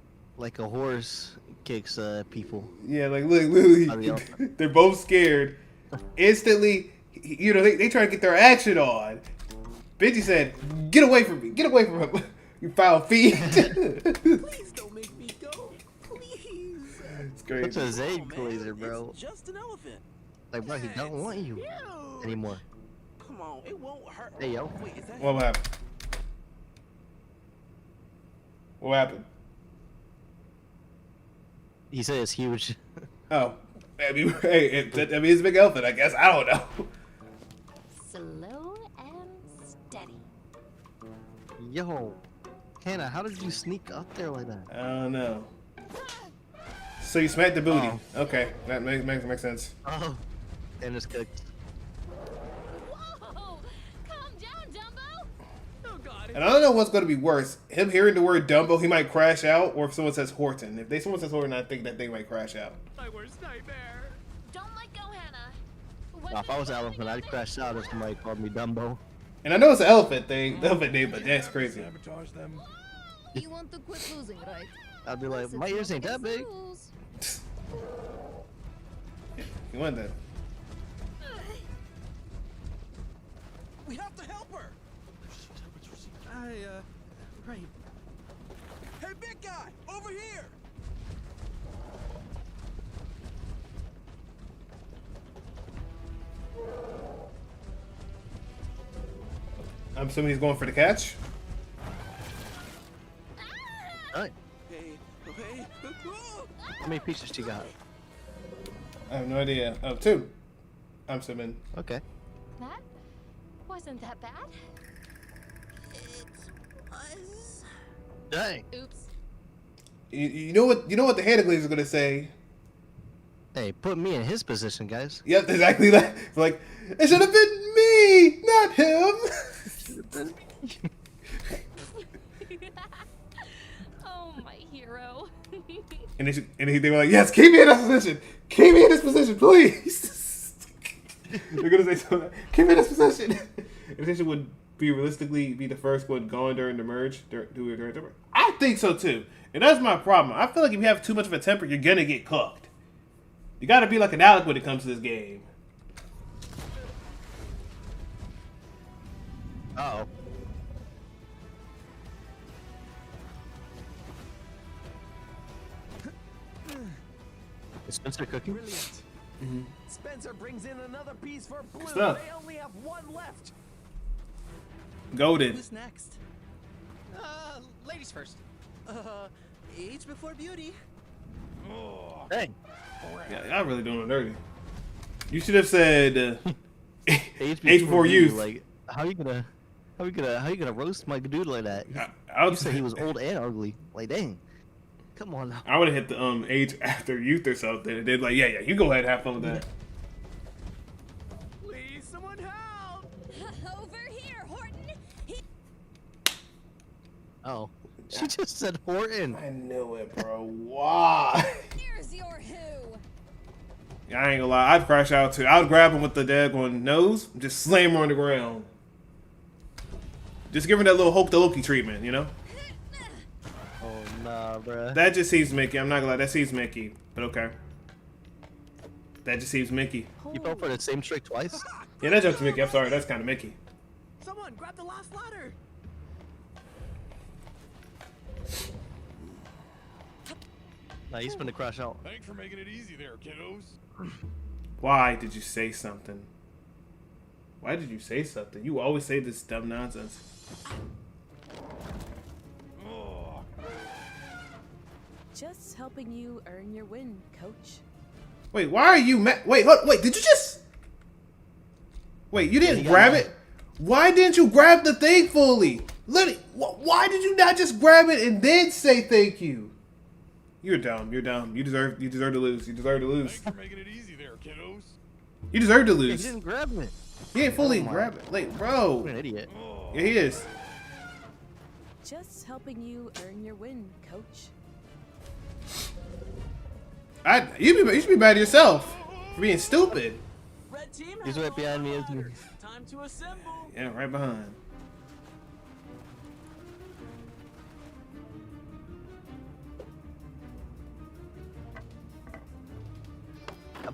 horse kicks people. Yeah, like look, literally, Out of the elephant. they're both scared. Instantly, you know, they try to get their action on. Benji said, "Get away from me! Get away from him! You foul fiend!" Please don't make me go. Please. It's crazy. Such a Zayd Oh, man, glazer, bro. It's just an elephant. Like, bro, he don't want you Ew. anymore. Come on, it won't hurt. Hey, yo. Wait, is that What happened? What happened? He said it's huge. Oh, I mean, hey, I mean, it's a big elephant. I guess I don't know. Slow and steady. Yo, Hannah, how did you sneak up there like that? I don't know. So you smacked the booty. Oh. Okay, that makes sense. Oh, and it's cooked. Whoa! Calm down, Dumbo! Oh God. And I don't know what's going to be worse. Him hearing the word Dumbo, he might crash out, or if someone says Horton. If someone says Horton, I think that they might crash out. My worst nightmare. Don't let go, Hannah. Now, if I was an elephant, I'd crash out if somebody called me Dumbo. And I know it's an elephant thing, the elephant name, but that's crazy. Sabotage them. You want to quit losing, right? I'd be like, my ears ain't that big. You want that? We have to help her. Right. Hey, big guy, over here. I'm assuming he's going for the catch. Alright, Hey, hey. how many pieces you got? I have no idea. Oh, 2. I'm assuming. Okay. That wasn't that bad. Dang. Oops. You know what? You know what the Hannah Glazer is gonna say? Hey, put me in his position, guys. Yep, exactly that. It's like it should have been me, not him. Oh, my hero. And they were like, "Yes, keep me in this position. Keep me in this position, please." They're gonna say something. Keep me in this position. And this would be realistically be the first one gone during the merge. I think so too, and that's my problem. I feel like if you have too much of a temper, you're gonna get cooked. You gotta be like an Alec when it comes to this game. Uh-oh. Is Spencer cooking? Brilliant. Spencer brings in another piece for blue. Stuff. They only have one left. Goated. Who's next? Ladies first. Age before beauty. Oh, Dang. Yeah, y'all really doing it dirty. You should have said Age before youth. Like, how you gonna roast my dude like that? I You would said he was old and ugly. Like, dang. Come on now. I would have hit the age after youth or something. And they'd be like, yeah, you go ahead and have fun with that. Please, someone help! Over here, Horton. Oh. She just said Horton. I knew it, bro. Why? Here's your who. I ain't gonna lie. I'd crash out too. I'd grab him with the daggone nose, just slam her on the ground. Just give her that little Hope the Loki treatment, you know? Oh, nah, bruh. That just seems Mickey. I'm not gonna lie. That seems Mickey. But okay. That just seems Mickey. You fell for the same trick twice? Yeah, that joke's Mickey. I'm sorry. That's kind of Mickey. Someone grab the last ladder. Nah, he's gonna crash out. thanks for making it easy there, kiddos. Why did you say something? Why did you say something? You always say this dumb nonsense. Oh, Just helping you earn your win, coach. Wait, why are you mad? Wait, did you just... Wait, you didn't got grab mad. it? Why didn't you grab the thing fully? Why did you not just grab it and then say thank you? You're dumb. You're dumb. You deserve to lose. You deserve to lose. thanks for making it easy there, kiddos. You deserve to Yeah, he lose. didn't grab it. He ain't fully Oh my- grab it. Like, What bro. an idiot. Oh, Yeah, he is. Just helping you earn your win, coach. You should be mad at yourself for being stupid. Red team He's has right behind me, isn't he? ladders. Time to assemble. Yeah, right behind.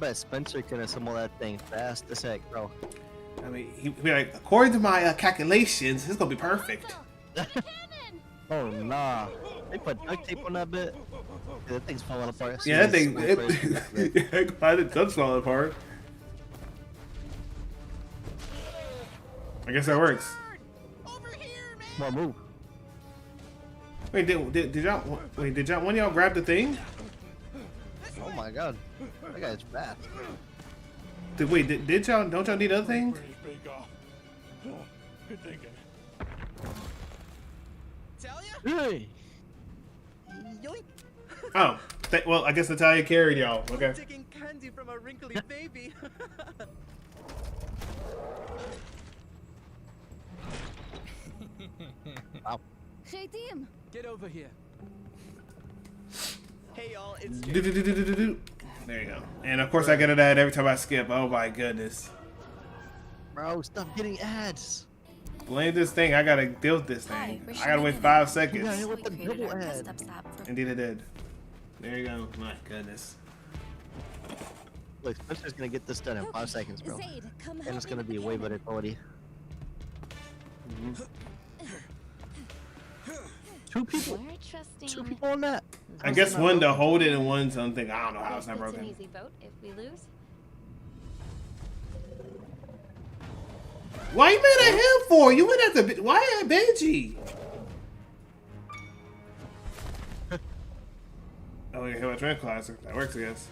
bet Spencer can assemble that thing fast as heck, bro. I mean, he be like, according to my calculations, it's gonna be perfect. Oh nah. They put duct tape on that bit. Yeah, that thing's falling apart. Yeah, that thing. It does fall apart. I guess that works. Come on, move. Wait, did y'all one of y'all grab the thing? Oh my god. That guy's fast. Did y'all don't y'all need other things? Good thinking. Hey. Oh, well, I guess Natalia carried y'all. Okay. Taking candy from a wrinkly baby. Wow. Hey, team. Get over here. Hey, y'all. It's There you go. And of course, I get it ad every time I skip. Oh my goodness. Bro, stop getting ads. Blame this thing. I gotta deal with this thing. I gotta wait 5 seconds. Yeah, with the double ad. Indeed, it did. There you go. My goodness. Look, Spencer's gonna get this done in 5 seconds, bro. Zaid, come And help it's me gonna with be the way camera. better quality. Two people. We're trusting. 2 people on that. I guess one to hold it and one something. I don't know how it's not It's an broken. easy vote if we lose. Why you mad at him for? You went at the. Why at Benji? Oh, yeah, Hero Trend Classic. That works, I guess.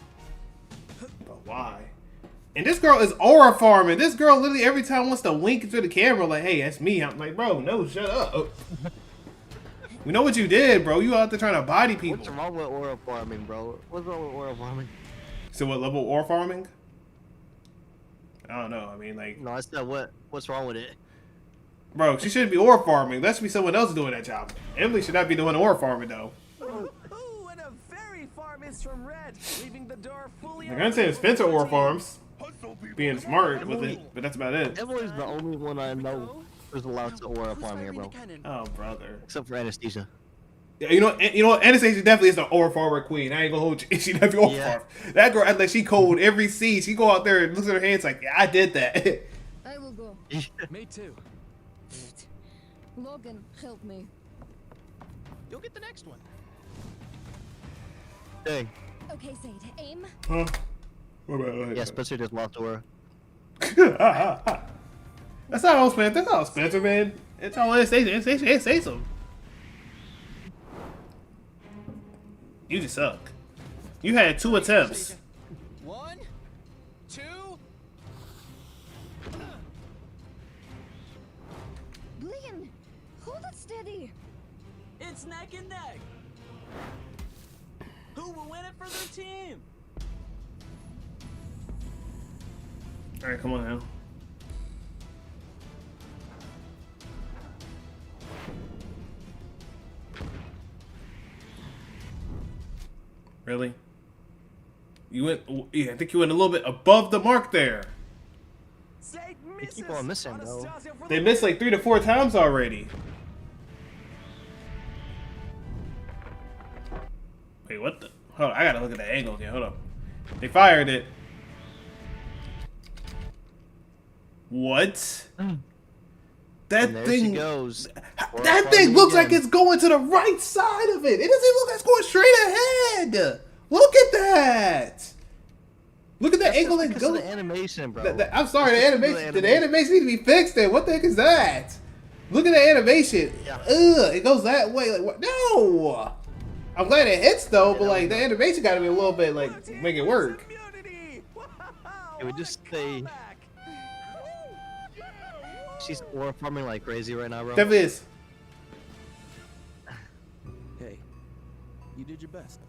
But why? And this girl is aura farming. This girl literally every time wants to wink to the camera like, hey, that's me. I'm like, bro, no, shut up. We know what you did, bro. You out there trying to body people. What's wrong with aura farming, bro? What's wrong with aura farming? So what level aura farming? I don't know. I mean, like, No, I said what's wrong with it? bro, she shouldn't be aura farming. That should be someone else doing that job. Emily should not be doing aura farming though. Ooh, and a very far miss from Red, leaving the door fully. Like I'm saying, Spencer aura farms, being smart with it, but that's about it. Emily's the only one I know who's allowed to aura farm here, bro. Oh, brother. Except for Anesthesia. Yeah, you know, Anastasia definitely is the aura farmer queen. I ain't gonna hold you. She definitely aura farm. That girl, like she cold every scene. She go out there and looks at her hands like, yeah, I did that. I will go. Me too. Logan, help me. You'll get the next one. Dang. Okay, Zaid, aim. Huh? What about Yeah, Spencer just lost aura. That's not all Spencer. That's not all Spencer, man. It's all Anastasia. Anastasia say something. You just suck. You had 2 attempts. 1, 2. Liam, hold it steady. It's neck and neck. Who will win it for their team? All right, come on now. Really? You went? Yeah, I think you went a little bit above the mark there. They keep on missing, though. They missed like 3 to 4 times already. Wait, what the? Hold on, I gotta look at the angle again. Hold up. They fired it. What? That And there thing she goes. That thing looks like it's going to the right side of it. It doesn't even look like it's going straight ahead. Look at that. Look at that angle and go. The animation, bro. I'm sorry, the animation. The animation needs to be fixed. Then what the heck is that? Look at the animation. Yeah. Ugh, it goes that way. Like what? No. I'm glad it hits though, but like the animation got to be a little bit like make it work. It would just say she's aura farming like crazy right now, bro. Definitely is. Hey, you did your best.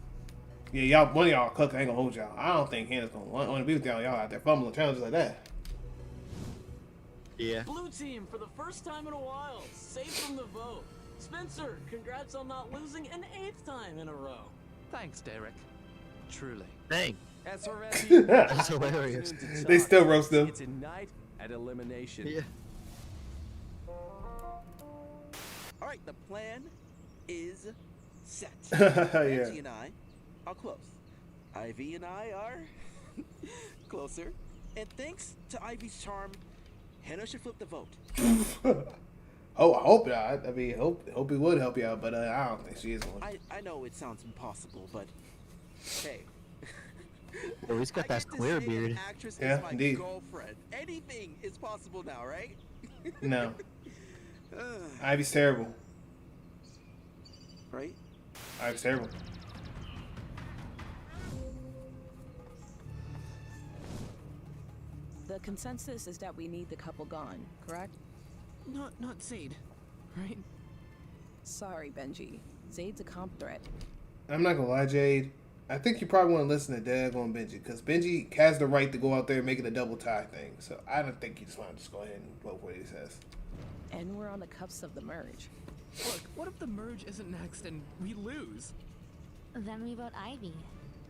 Yeah, y'all, one of y'all cook. I ain't gonna hold y'all. I don't think Hannah's gonna want to be with y'all. Y'all out there fumbling challenges like that. Yeah. Blue team for the first time in a while, safe from the vote. Spencer, congrats on not losing an 8th time in a row. Thanks, Derek. Truly. Dang. As for That's hilarious. They still roast them. It's a night at elimination. Yeah. All right, the plan is set. Yeah. Benji and I are close. Ivy and I are Closer. And thanks to Ivy's charm, Hannah should flip the vote. Oh, I hope not. I mean, hope he would help you out, but I don't think she is one. I know it sounds impossible, but hey. Oh, he's got that square beard. Actress Yeah, is my indeed. girlfriend. Anything is possible now, right? No. Ivy's terrible. Right? Ivy's terrible. The consensus is that we need the couple gone, correct? Not Zaid, right? Sorry, Benji. Zaid's a comp threat. I'm not gonna lie, Jade. I think you probably want to listen to Daggone Benji, because Benji has the right to go out there and make it a double tie thing. So I don't think you just want to just go ahead and vote for what he says. And we're on the cusp of the merge. Look, what if the merge isn't next and we lose? Then we vote Ivy.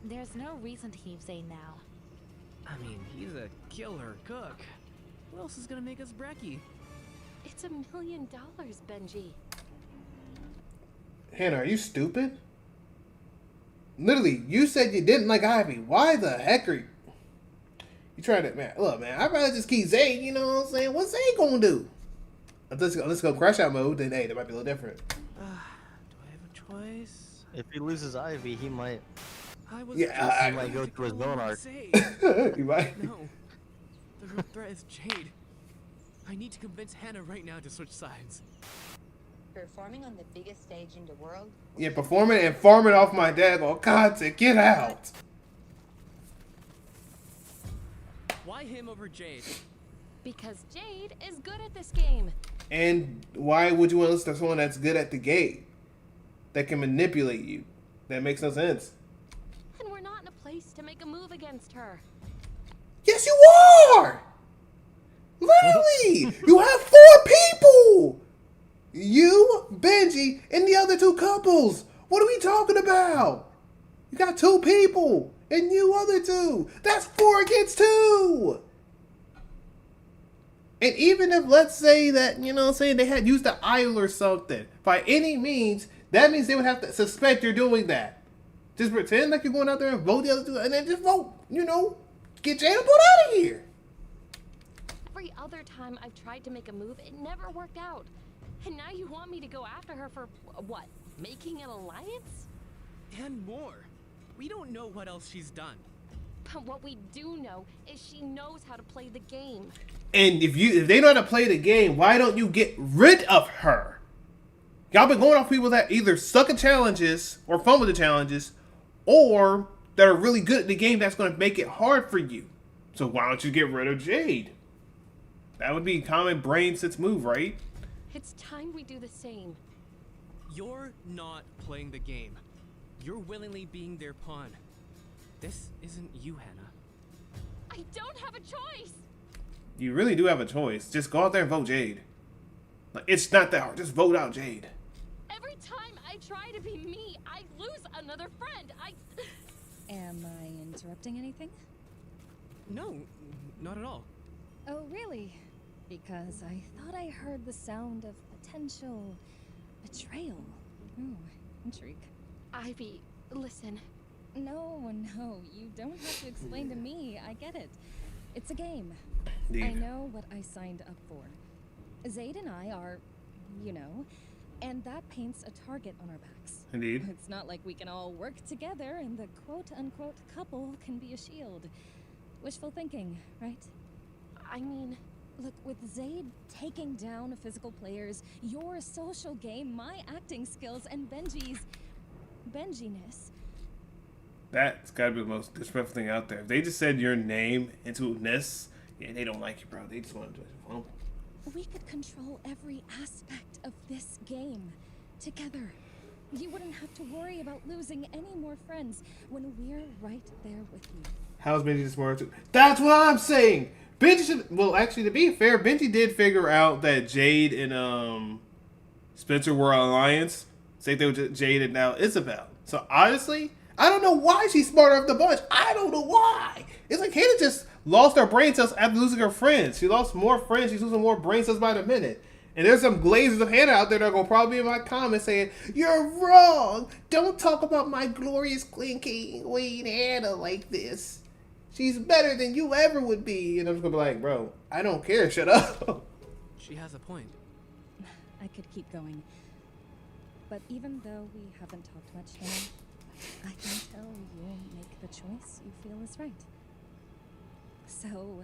There's no reason to keep Zaid now. I mean, he's a killer cook. What else is gonna make us brekkie? It's $1 million, Benji. Hannah, are you stupid? Literally, you said you didn't like Ivy. Why the heck are you trying to, man? Look, man, I'd rather just keep Zayd, you know what I'm saying? What's Zayd gonna do? Let's go crash out mode, then hey, that might be a little different. Do I have a choice? If he loses Ivy, he might. He might go through his villain arc. You might. No. The real threat is Jade. I need to convince Hannah right now to switch sides. Performing on the biggest stage in the world? Yeah, performing and farming off my daggone content. Get out. Why him over Jade? Because Jade is good at this game. And why would you want to listen to someone that's good at the game? That can manipulate you? That makes no sense. And we're not in a place to make a move against her. Yes, you are! Literally! You have 4 people! You, Benji, and the other 2 couples. What are we talking about? You got 2 people, and you other 2. That's 4 against 2. And even if, let's say that, you know what I'm saying, they had used the idol or something, by any means, that means they would have to suspect you're doing that. Just pretend like you're going out there and vote the other 2, and then just vote, you know, get Jada pulled out of here. Every other time I've tried to make a move, it never worked out. And now you want me to go after her for, what, making an alliance? And more. We don't know what else she's done. But what we do know is she knows how to play the game. And if they know how to play the game, why don't you get rid of her? Y'all been going off people that either suck at challenges or fumble the challenges, or that are really good at the game that's going to make it hard for you. So why don't you get rid of Jade? That would be a common brain sense move, right? It's time we do the same. You're not playing the game. You're willingly being their pawn. This isn't you, Hannah. I don't have a choice. You really do have a choice. Just go out there and vote Jade. Like, it's not that hard. Just vote out Jade. Every time I try to be me, I lose another friend. Am I interrupting anything? No, not at all. Oh, really? Because I thought I heard the sound of potential betrayal. Oh, intrigue. Ivy, listen. No, you don't have to explain to me. I get it. It's a game. Indeed. I know what I signed up for. Zayd and I are, you know, and that paints a target on our backs. Indeed. It's not like we can all work together and the quote-unquote couple can be a shield. Wishful thinking, right? I mean... Look, with Zayd taking down physical players, your social game, my acting skills, and Benji's Benjiness. That's gotta be the most disrespectful thing out there. If they just said your name into Ness, yeah, they don't like you, bro. They just want to fumble. We could control every aspect of this game together. You wouldn't have to worry about losing any more friends when we're right there with you. How's Benji smart too? That's what I'm saying! Benji should, well, actually, to be fair, Benji did figure out that Jade and Spencer were an alliance. Same thing with Jade and now Isabel. So honestly, I don't know why she's smarter of the bunch. I don't know why. It's like Hannah just lost her brain cells after losing her friends. She lost more friends. She's losing more brain cells by the minute. And there's some glazers of Hannah out there that are going to probably be in my comments saying, "You're wrong. Don't talk about my glorious, clean, queen Hannah like this." She's better than you ever would be. And I'm just gonna be like, bro, I don't care. Shut up. She has a point. I could keep going. But even though we haven't talked much, Hannah, I can tell you'll make the choice you feel is right. So,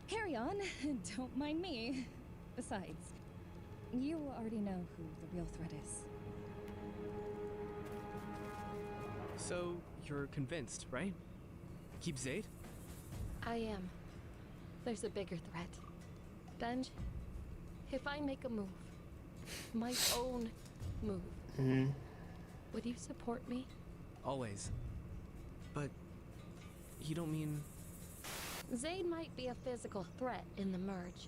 carry on. Don't mind me. Besides, you already know who the real threat is. So, you're convinced, right? Keep Zaid? I am. There's a bigger threat. Benj, if I make a move, my own move, would you support me? Always. But you don't mean... Zaid might be a physical threat in the merge,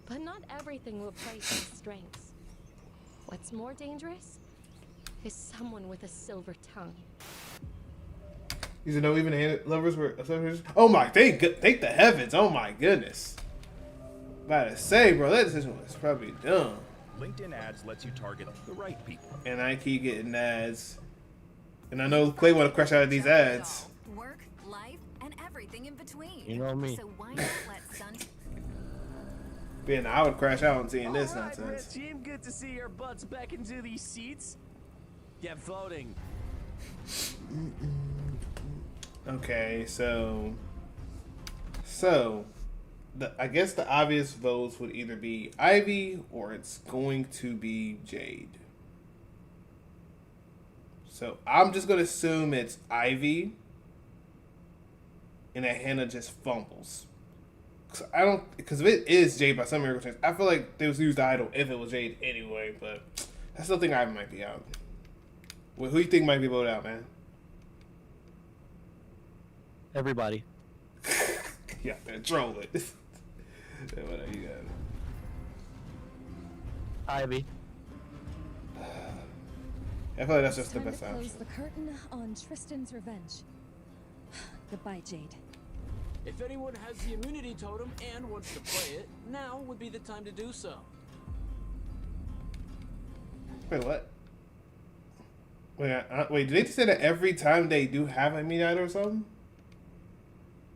but not everything will play to his strengths. What's more dangerous is someone with a silver tongue. You know, even the lovers were. Oh my! Thank the heavens! Oh my goodness! About to say, bro, that decision was probably dumb. LinkedIn ads lets you target the right people. And I keep getting ads, and I know Klay want to crash out of these ads. Work, life, and everything in between. You know me. So why not let Sun? Then I would crash out on seeing this All right, nonsense. Red Team, good to see your butts back into these seats. Get voting. Okay, so I guess the obvious votes would either be Ivy or it's going to be Jade. So I'm just gonna assume it's Ivy, and that Hannah just fumbles. Because if it is Jade by some miracle chance, I feel like they was used the idol if it was Jade anyway. But I still think Ivy might be out. Well, who you think might be voted out, man? Everybody. Yeah, they're trolling. What you got? Ivy. I feel like that's just the Time best to close option. the curtain on Tristan's revenge. Goodbye, Jade. If anyone has the immunity totem and wants to play it, now would be the time to do so. Wait, what? Wait, did they say that every time they do have a meet out or something?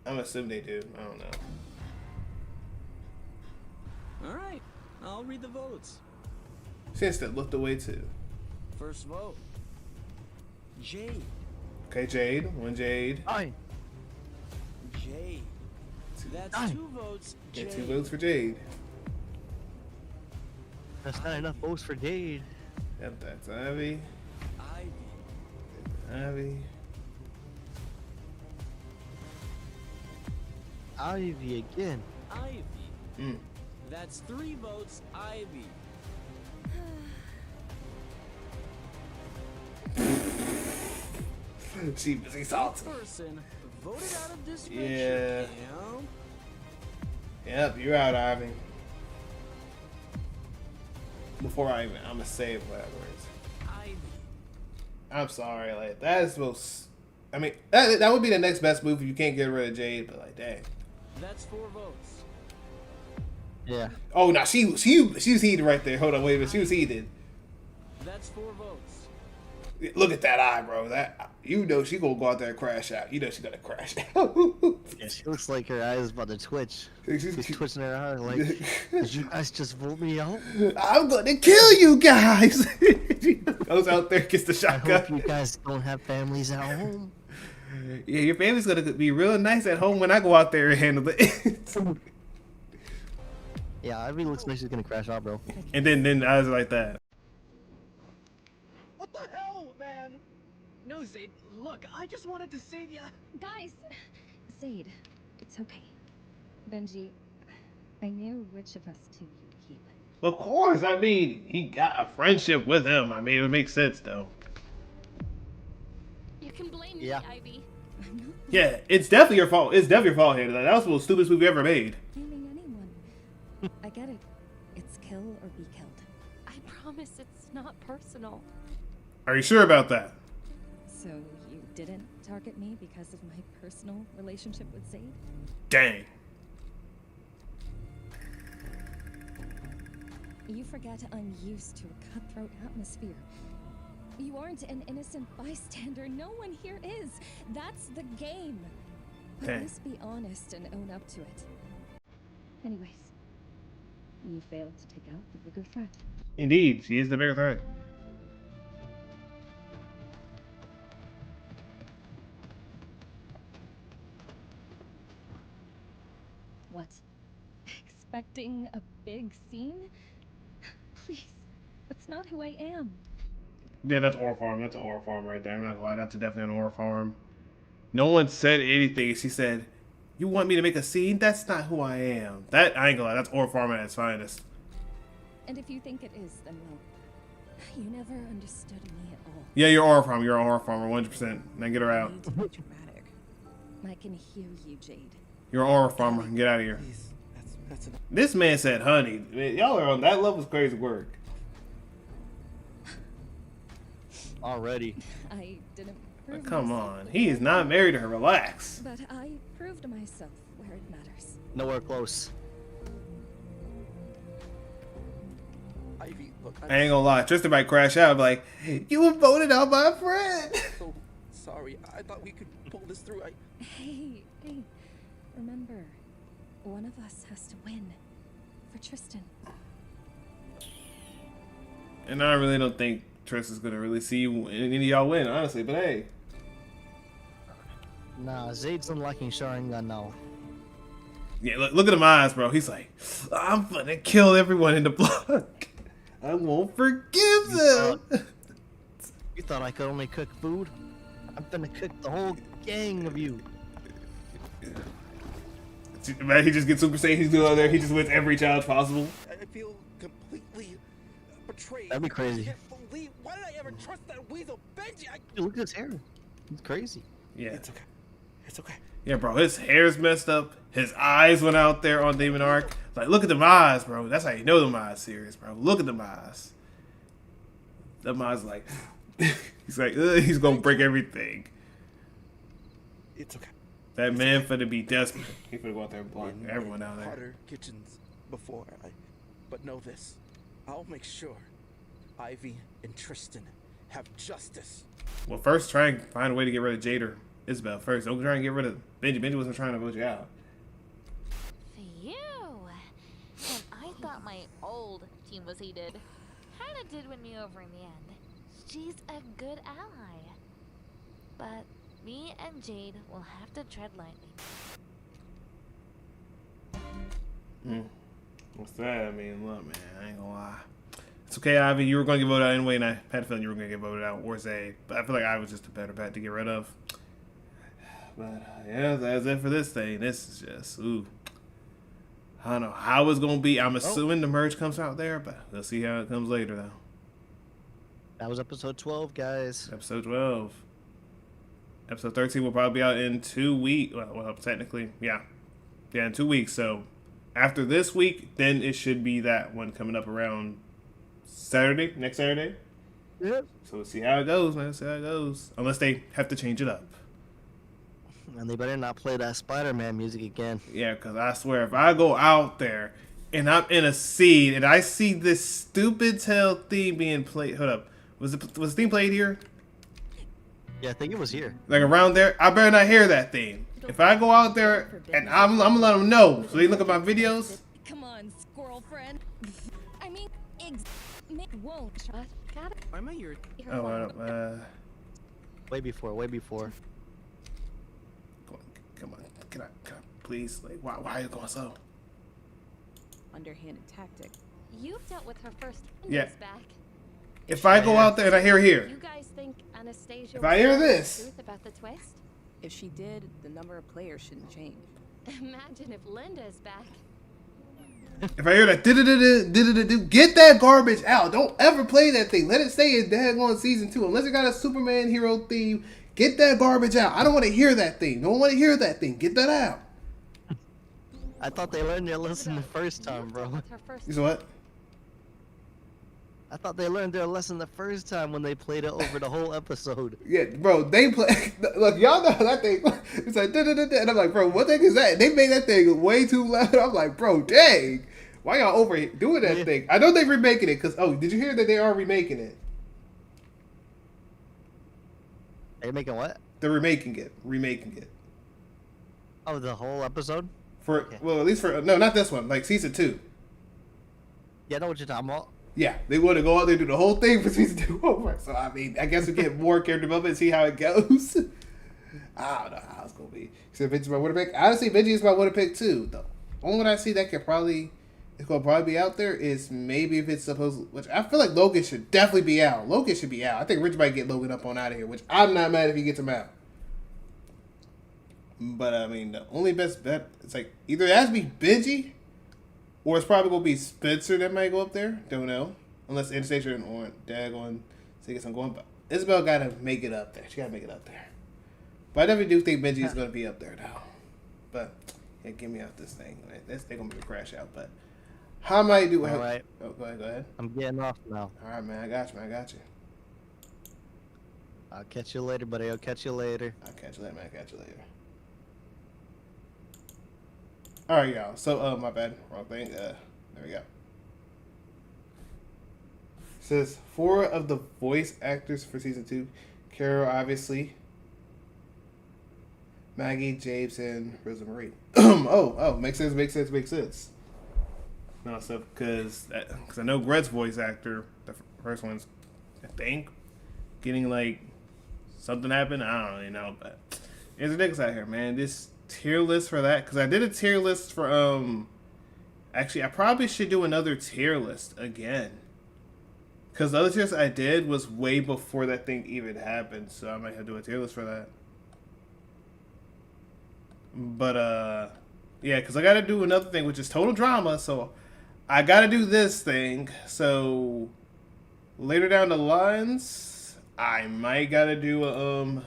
I'm assuming they do. I don't know. All right, I'll read the votes. Since that looked away too. First vote, Jade. Okay, Jade. One Jade. Aye. Jade. That's Aye. 2 votes. Okay, Jade. 2 votes for Jade. That's not enough votes for Jade. Yep, that's Ivy. Ivy. Ivy. Ivy again. Ivy. That's 3 votes. Ivy. She's salty. Person voted out of this Yeah. Camp. Yep, you're out, Ivy. Before I'm gonna say it afterwards. Ivy. I'm sorry, like that is most. I mean, that would be the next best move if you can't get rid of Jade, but like, dang. That's 4 votes. Yeah. Oh, no, she was heated right there. Hold on, wait a minute, she was heated. That's 4 votes. Look at that eye, bro. That you know she gonna go out there and crash out. You know she's gonna crash out. Yeah, she looks like her eyes about to twitch. She's twitching her eye like, did you guys just vote me out? I'm gonna kill you guys. Goes out there, gets the I shotgun. hope you guys don't have families at home. Yeah, your family's gonna be real nice at home when I go out there and handle it. Yeah, Ivy looks like she's gonna crash out, bro. And then eyes like that. What the hell, man? No, Zaid, look, I just wanted to save ya. Guys! Zaid, it's okay. Benji, I knew which of us two you'd keep. Of course, I mean, he got a friendship with him. I mean, it would make sense though. You can blame Yeah. me, Ivy. Yeah, it's definitely your fault. It's definitely your fault, Hannah. That was the most stupidest move you ever made. Blaming anyone. I get it. It's kill or be killed. I promise it's not personal. Are you sure about that? So you didn't target me because of my personal relationship with Zaid? Dang. You forget I'm used to a cutthroat atmosphere. You aren't an innocent bystander. No one here is. That's the game. But Dang. let's be honest and own up to it. Anyways, you failed to take out the bigger threat. Indeed, she is the bigger threat. What? Expecting a big scene? Please, that's not who I am. Yeah, that's ore farm. That's an ore farm right there. I'm not gonna lie, that's definitely an ore farm. No one said anything. She said, "You want me to make a scene? That's not who I am." That I ain't gonna lie. That's ore farm at its finest. And if you think it is, then well, you never understood me at all. Yeah, you're ore farm. You're an ore farmer, 100%. Now get her out. I can hear you, Jade. You're an ore farmer. Get out of here. This man said, "Honey, man, y'all are on that level. Is crazy work." Already. I didn't prove Come myself on, he is not married to her. Relax. But I proved myself where it matters. Nowhere close. Ivy, look, I ain't gonna lie. Tristan might crash out. And be like, "You were voted out by a friend." so sorry. I thought we could pull this through. Hey, remember, one of us has to win. For Tristan. And I really don't think Tristan's gonna really see any of y'all win, honestly. But hey, Nah, Zade's unlocking Sharingan now. yeah, look at him eyes, bro. He's like, "I'm gonna kill everyone in the block. I won't forgive them." You thought I could only cook food? I'm gonna cook the whole gang of you. Man, he just gets Super Saiyan. He's going there. He just wins every challenge possible. I feel completely betrayed. That'd be crazy. I can't believe. Why did I ever trust that weasel Benji? Dude, look at his hair. It's crazy. Yeah. It's okay. It's okay. Yeah, bro. His hair's messed up. His eyes went out there on Demon Arc. Like, look at them eyes, bro. That's how you know them eyes serious, bro. Look at them eyes. Them eyes like, he's like, ugh, he's gonna break everything. It's okay. That man finna be desperate. He finna go out there and block everyone out there. Harder kitchens before, but know this. I'll make sure Ivy and Tristan have justice. Well, first try and find a way to get rid of Jade or Isabel. First, don't try and get rid of Benji. Benji wasn't trying to vote you out. Phew. And I thought my old team was hated. Hannah did win me over in the end. She's a good ally. But me and Jade will have to tread lightly. What's that? I mean, look, man, I ain't gonna lie. It's okay, Ivy. You were going to get voted out anyway, and I had a feeling you were going to get voted out, or Zayd. But I feel like Ivy was just a better bet to get rid of. But, yeah, that's it for this thing. This is just, ooh. I don't know how it's going to be. I'm assuming the merge comes out there, but we'll see how it comes later, though. That was episode 12, guys. Episode 12. Episode 13 will probably be out in 2 weeks. Well, technically, yeah. Yeah, in 2 weeks. So, after this week, then it should be that one coming up around Saturday, next Saturday. Yep. So we'll see how it goes, man. See how it goes. Unless they have to change it up. And they better not play that Spider-Man music again. Yeah, because I swear, if I go out there and I'm in a scene and I see this stupid tail theme being played. Hold up. Was the theme played here? Yeah, I think it was here. Like around there? I better not hear that theme. If I go out there and I'm going to let them know. So they look at my videos. Come on, squirrel friend. I mean, won't. Why am I your? Oh, Way before. Come on. Can I please? Like, why are you going so? Underhanded tactic. You've dealt with her first Yeah. back. If I go out there and I hear here. You guys think Anastasia If I hear this. the truth about the twist? If she did, the number of players shouldn't change. Imagine if Linda is back. If I hear that, get that garbage out. Don't ever play that thing. Let it stay in Daggone Season 2. Unless it got a Superman hero theme, get that garbage out. I don't want to hear that thing. Don't want to hear that thing. Get that out. I thought they learned their lesson the first time, bro. You said what? I thought they learned their lesson the first time when they played it over the whole episode. Yeah, bro, they play. Look, y'all know how that thing. It's like, and I'm like, bro, what the heck is that? They made that thing way too loud. I'm like, bro, dang. Why y'all overdoing that thing? I know they're remaking it, because, oh, did you hear that they are remaking it? They're making what? They're remaking it. Oh, the whole episode? For well, at least for no, not this one. Like season 2. Yeah, I know what you're talking about. Yeah, they want to go out there and do the whole thing for season 2 over. So I mean, I guess we get more character development and see how it goes. I don't know how it's gonna be. Except Benji's my winner pick. Honestly, Benji is my winner pick too. The only one I see that could probably it's gonna probably be out there is maybe if it's supposed. Which I feel like Logan should definitely be out. Logan should be out. I think Rich might get Logan up on out of here, which I'm not mad if he gets him out. But I mean, the only best bet it's like either it has to be Benji, or it's probably gonna be Spencer that might go up there. Don't know, unless Anastasia or Dagon say get some going. But Isabel gotta make it up there. She gotta make it up there. But I definitely do think Benji is gonna be up there though. But yeah, get me out this thing. They're gonna be a crash out. But how am I do? All right. Oh, go ahead. I'm getting off now. All right, man. I got you. I'll catch you later, buddy. I'll catch you later. I'll catch you later, man. Catch you later. All right, y'all. So, my bad. Wrong thing. There we go. It says 4 of the voice actors for season 2. Carol, obviously. Maggie, James, and Rosa Marie. Makes sense. No, so because I know Gret's voice actor, the first one's, I think, getting like something happened. I don't really know, but it's ridiculous out here, man. This tier list for that, because I did a tier list for actually I probably should do another tier list again, because the other tier list I did was way before that thing even happened, so I might have to do a tier list for that. But yeah, because I got to do another thing, which is total drama, so I got to do this thing. So later down the lines, I might got to do a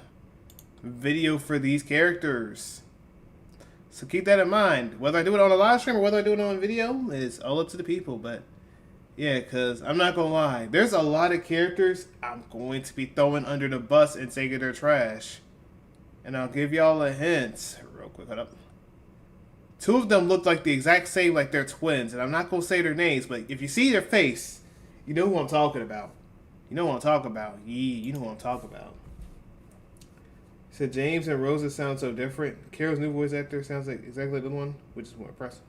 video for these characters. So keep that in mind. Whether I do it on a live stream or whether I do it on video is all up to the people. But yeah, because I'm not going to lie. There's a lot of characters I'm going to be throwing under the bus and saying they're trash. And I'll give y'all a hint. Real quick, hold up. 2 of them look like the exact same, like they're twins. And I'm not going to say their names, but if you see their face, you know who I'm talking about. You know who I'm talking about. You know who I'm talking about. So James and Rosa sound so different. Carol's new voice actor sounds like exactly the one, which is more impressive.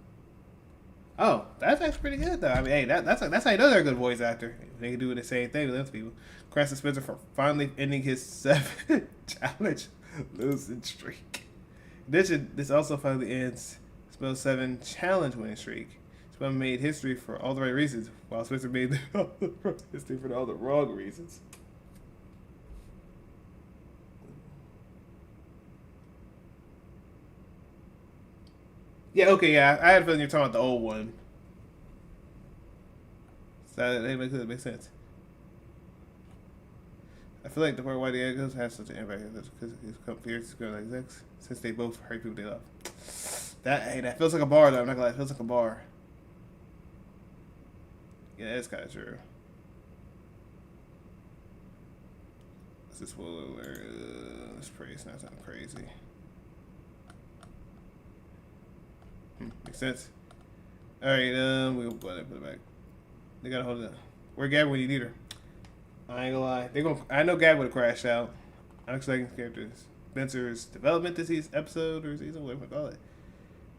Oh, that's actually pretty good though. I mean, hey, that's how you know they're a good voice actor. They can do the same thing with those people. Cranston Spencer for finally ending his 7 challenge losing streak. This also finally ends Spell's 7 challenge winning streak. Spell made history for all the right reasons, while Spencer made history for all the wrong reasons. Yeah, okay, yeah. I had a feeling you're talking about the old one. So that makes sense. I feel like the part why the Echoes has such an impact because he's come fierce to go like this since they both hurt people they love. That feels like a bar though. I'm not gonna lie, it feels like a bar. Yeah, that's kind of true. This is spoiler alert. Let's pray it's not something crazy. Makes sense. Alright, we'll go ahead and put it back. They gotta hold it up. Where Gab when you need her? I ain't gonna lie. I know Gab would have crashed out. I'm expecting characters. Spencer's development this episode or season, whatever you call it.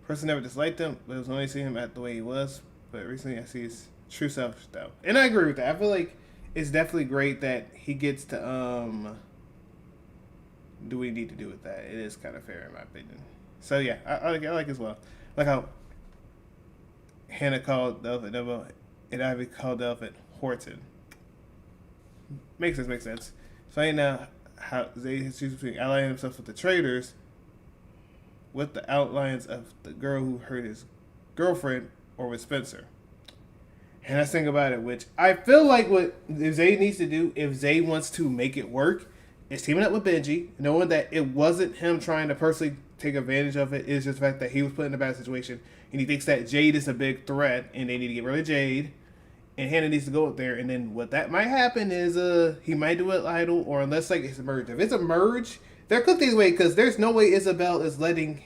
Person never disliked him, but it was only seeing him at the way he was. But recently I see his true self though. And I agree with that. I feel like it's definitely great that he gets to do what he need to do with that. It is kind of fair in my opinion. So yeah, I like it as well. Like how Hannah called the elephant Dumbo and Ivy called the elephant Horton. Makes sense. So I know how they choose between allying himself with the traitors with the outlines of the girl who hurt his girlfriend or with Spencer. And I think about it, which I feel like what Zay needs to do if Zay wants to make it work is teaming up with Benji, knowing that it wasn't him trying to personally take advantage of it. It's just the fact that he was put in a bad situation and he thinks that Jade is a big threat and they need to get rid of Jade. And Hannah needs to go up there, and then what that might happen is he might do it idle, or unless like it's a merge. If it's a merge, they're cooked these way because there's no way Isabel is letting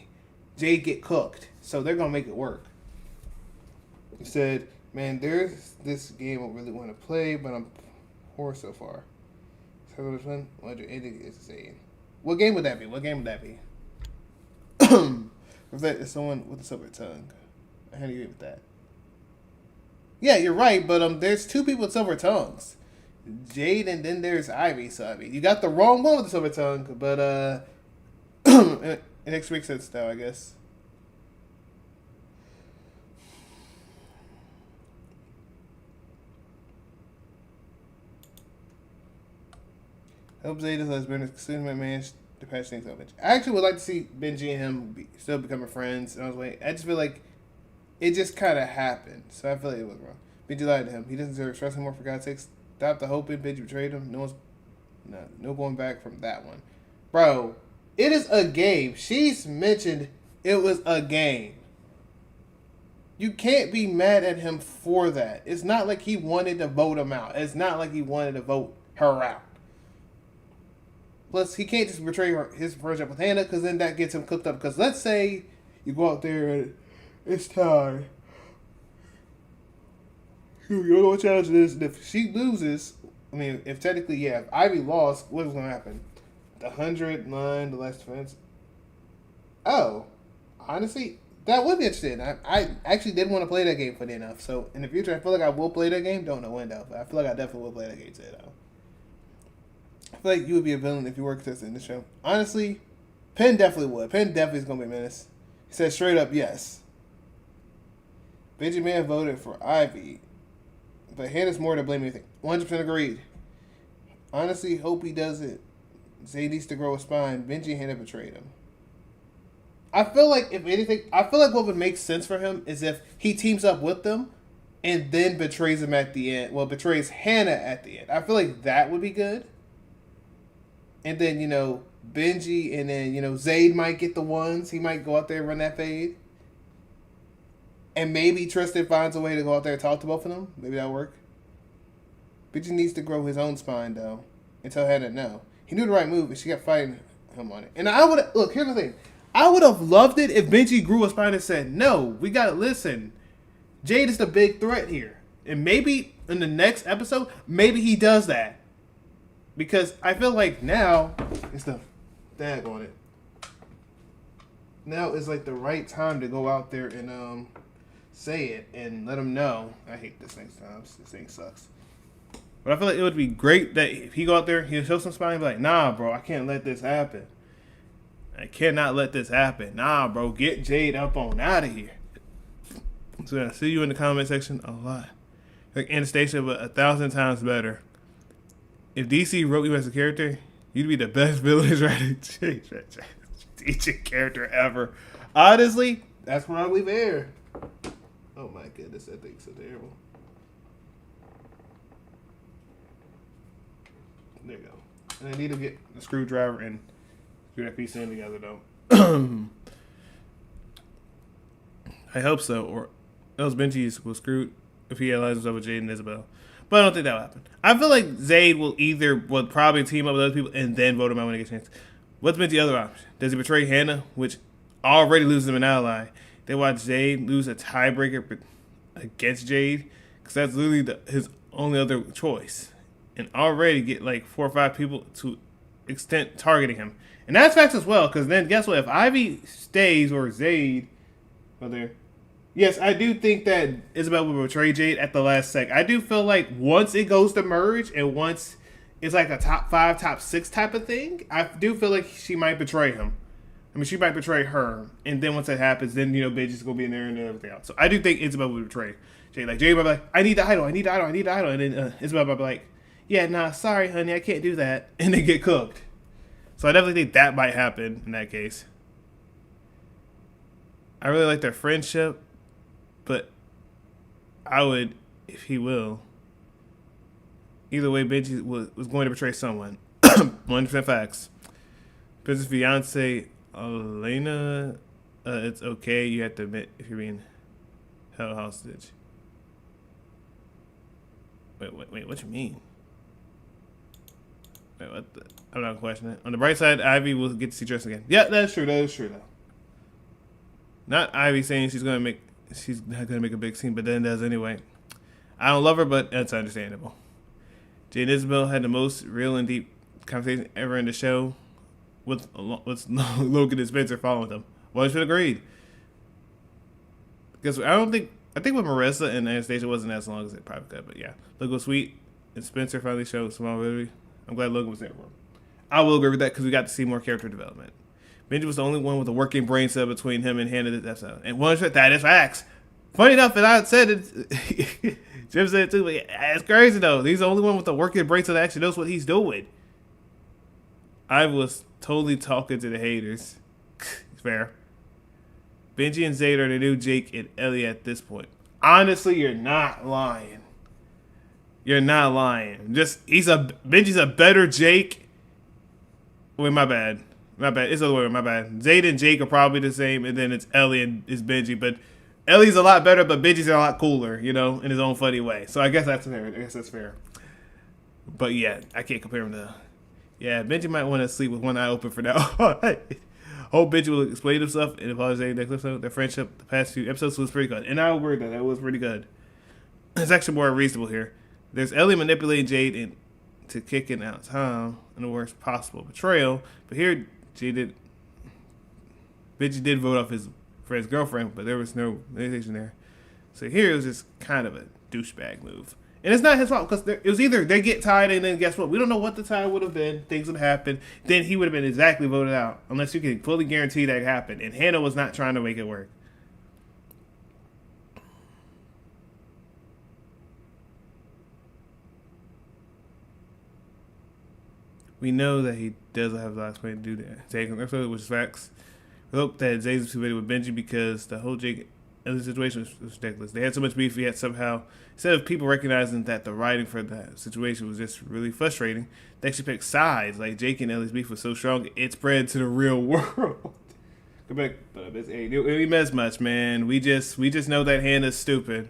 Jade get cooked, so they're gonna make it work. He said, "Man, there's this game I really want to play, but I'm poor so far." So this one, what your ending is saying? What game would that be? Or that is someone with a silver tongue. How do you agree with that? Yeah, you're right, but there's two people with silver tongues. Jade and then there's Ivy. So I mean, you got the wrong one with the silver tongue, but it makes sense though, I guess. I hope Zayda has been a man to patch things up. I actually would like to see Benji and him still becoming friends. And I was like, I just feel like it just kind of happened, so I feel like it was wrong. Benji lied to him. He doesn't deserve stress anymore. For God's sake, stop the hoping. Benji betrayed him. No going back from that one, bro. It is a game. She's mentioned it was a game. You can't be mad at him for that. It's not like he wanted to vote him out. It's not like he wanted to vote her out. Plus, he can't just betray his friendship with Hannah, because then that gets him cooked up. Because let's say you go out there and it's time. You don't know what challenge it is. And if she loses, I mean, if technically, yeah, if Ivy lost, what was going to happen? The 100 line, the last defense. Oh, honestly, that would be interesting. I actually did want to play that game funny enough. So in the future, I feel like I will play that game. Don't know when though, but I feel like I definitely will play that game today though. I feel like you would be a villain if you were contestant in the show. Honestly, Penn definitely would. Penn definitely is going to be a menace. He said straight up yes. Benjamin voted for Ivy, but Hannah's more to blame anything. 100% agreed. Honestly, hope he doesn't. Zay needs to grow a spine. Benji and Hannah betrayed him. I feel like, if anything, what would make sense for him is if he teams up with them and then betrays him at the end. Well, betrays Hannah at the end. I feel like that would be good. And then, Benji and then, Zayd might get the ones. He might go out there and run that fade. And maybe Tristan finds a way to go out there and talk to both of them. Maybe that'll work. Benji needs to grow his own spine, though, and tell Hannah no. He knew the right move, but she kept fighting him on it. And I would look. Here's the thing. I would have loved it if Benji grew a spine and said, "No, we gotta listen. Jade is the big threat here." And maybe in the next episode, maybe he does that. Because I feel like now it's the dag on it. Now is like the right time to go out there and say it and let him know. I hate this thing sometimes. This thing sucks. But I feel like it would be great that if he go out there, he'll show some spine and be like, "Nah, bro, I can't let this happen. I cannot let this happen. Nah, bro, get Jade up on out of here." So I see you in the comment section a lot. Like Anastasia, but 1,000 times better. If DC wrote you as a character, you'd be the best village writing teaching character ever. Honestly, that's probably fair. Oh my goodness, that thing's so terrible. There you go. And I need to get the screwdriver and screw that piece in together though. I hope so, or else Benji's was screwed if he allies himself with Jade and Isabel. But I don't think that'll happen. I feel like Zayd will probably team up with other people and then vote him out when he gets a chance. What's Benji's other option? Does he betray Hannah, which already loses him an ally? They watch Zayd lose a tiebreaker against Jade, because that's literally his only other choice. And already get like 4 or 5 people to extent targeting him. And that's facts as well, because then guess what? If Ivy stays or Zayd, yes, I do think that Isabel will betray Jade at the last sec. I do feel like once it goes to merge and once it's like a top 5, top 6 type of thing, I do feel like she might betray him. I mean, she might betray her. And then once that happens, then, Benji's going to be in there and everything else. So I do think Isabel will betray Jade. Like, Jade will be like, I need the idol. And then Isabel will be like, yeah, nah, sorry, honey, I can't do that. And they get cooked. So I definitely think that might happen in that case. I really like their friendship. But I would, if he will. Either way, Benji was going to betray someone. 100% facts. Princess fiance Elena, it's okay. You have to admit if you're being held hostage. Wait, what you mean? Wait, what the? I'm not questioning it. On the bright side, Ivy will get to see Tristan again. Yeah, that's true. That is true, though. Not Ivy saying she's not gonna make a big scene, but then does anyway. I don't love her, but that's understandable. Jade and Isabel had the most real and deep conversation ever in the show, with Logan and Spencer following them. 100% agreed. Because I think with Marissa and Anastasia wasn't as long as it probably could, but yeah. Look was sweet, and Spencer finally showed small ability. I'm glad Logan was there for him. I will agree with that because we got to see more character development. Benji was the only one with a working brain cell between him and Hannah this episode. And that is facts. Funny enough, and I said it, Jim said it too, but yeah, it's crazy though. He's the only one with a working brain cell that actually knows what he's doing. I was totally talking to the haters. Fair. Benji and Zayd are the new Jake and Ellie at this point. Honestly, you're not lying. You're not lying. Benji's a better Jake. Wait, my bad. My bad. It's the other way. My bad. Zayd and Jake are probably the same, and then it's Ellie and it's Benji. But Ellie's a lot better, but Benji's a lot cooler, you know, in his own funny way. So I guess that's fair. I guess that's fair. But yeah, I can't compare him to. Yeah, Benji might want to sleep with one eye open for now. Hope Benji will explain himself and apologize next episode. Their friendship the past few episodes was pretty good. And I will agree with that was pretty good. It's actually more reasonable here. There's Ellie manipulating Jade into kicking out Tom in the worst possible betrayal. But here, Benji did vote off his friend's girlfriend, but there was no hesitation there. So here it was just kind of a douchebag move. And it's not his fault, because it was either they get tied, and then guess what? We don't know what the tie would have been. Things would happen. Then he would have been exactly voted out, unless you can fully guarantee that happened. And Hannah was not trying to make it work. We know that he doesn't have the last way to do that. Take him, which is facts. We hope that Zay's was too with Benji because the whole Jake Ellie situation was ridiculous. They had so much beef, yet somehow, instead of people recognizing that the writing for that situation was just really frustrating, they actually picked sides. Like Jake and Ellie's beef was so strong, it spread to the real world. Go back, but hey, we mess much, man. We just know that Hannah's stupid,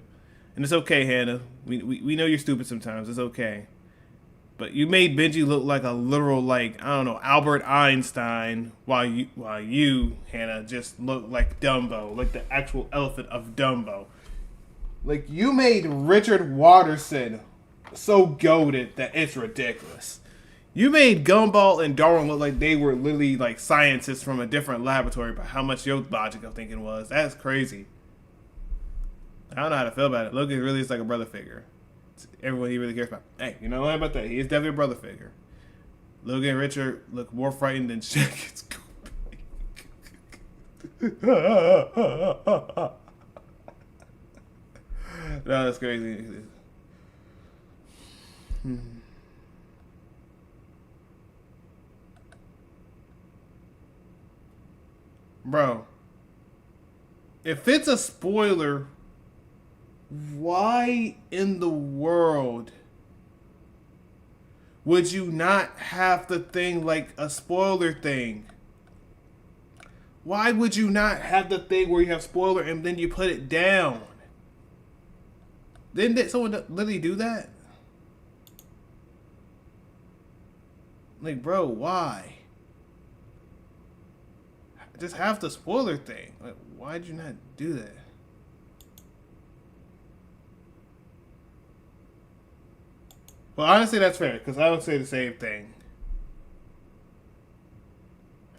and it's okay, Hannah. We know you're stupid sometimes. It's okay. But you made Benji look like a literal, like, I don't know, Albert Einstein, while you, Hannah, just look like Dumbo, like the actual elephant of Dumbo. Like, you made Richard Watterson so goated that it's ridiculous. You made Gumball and Darwin look like they were literally, like, scientists from a different laboratory by how much your logic of thinking was. That's crazy. I don't know how to feel about it. Logan really is like a brother figure. Everyone he really cares about. Hey, you know what about that? He is definitely a brother figure. Logan and Richard look more frightened than Jack. No, that's crazy. Bro, if it's a spoiler, why in the world would you not have the thing like a spoiler thing? Why would you not have the thing where you have spoiler and then you put it down? Didn't someone literally do that? Like, bro, why? Just have the spoiler thing. Like, why'd you not do that? Well, honestly, that's fair, because I would say the same thing.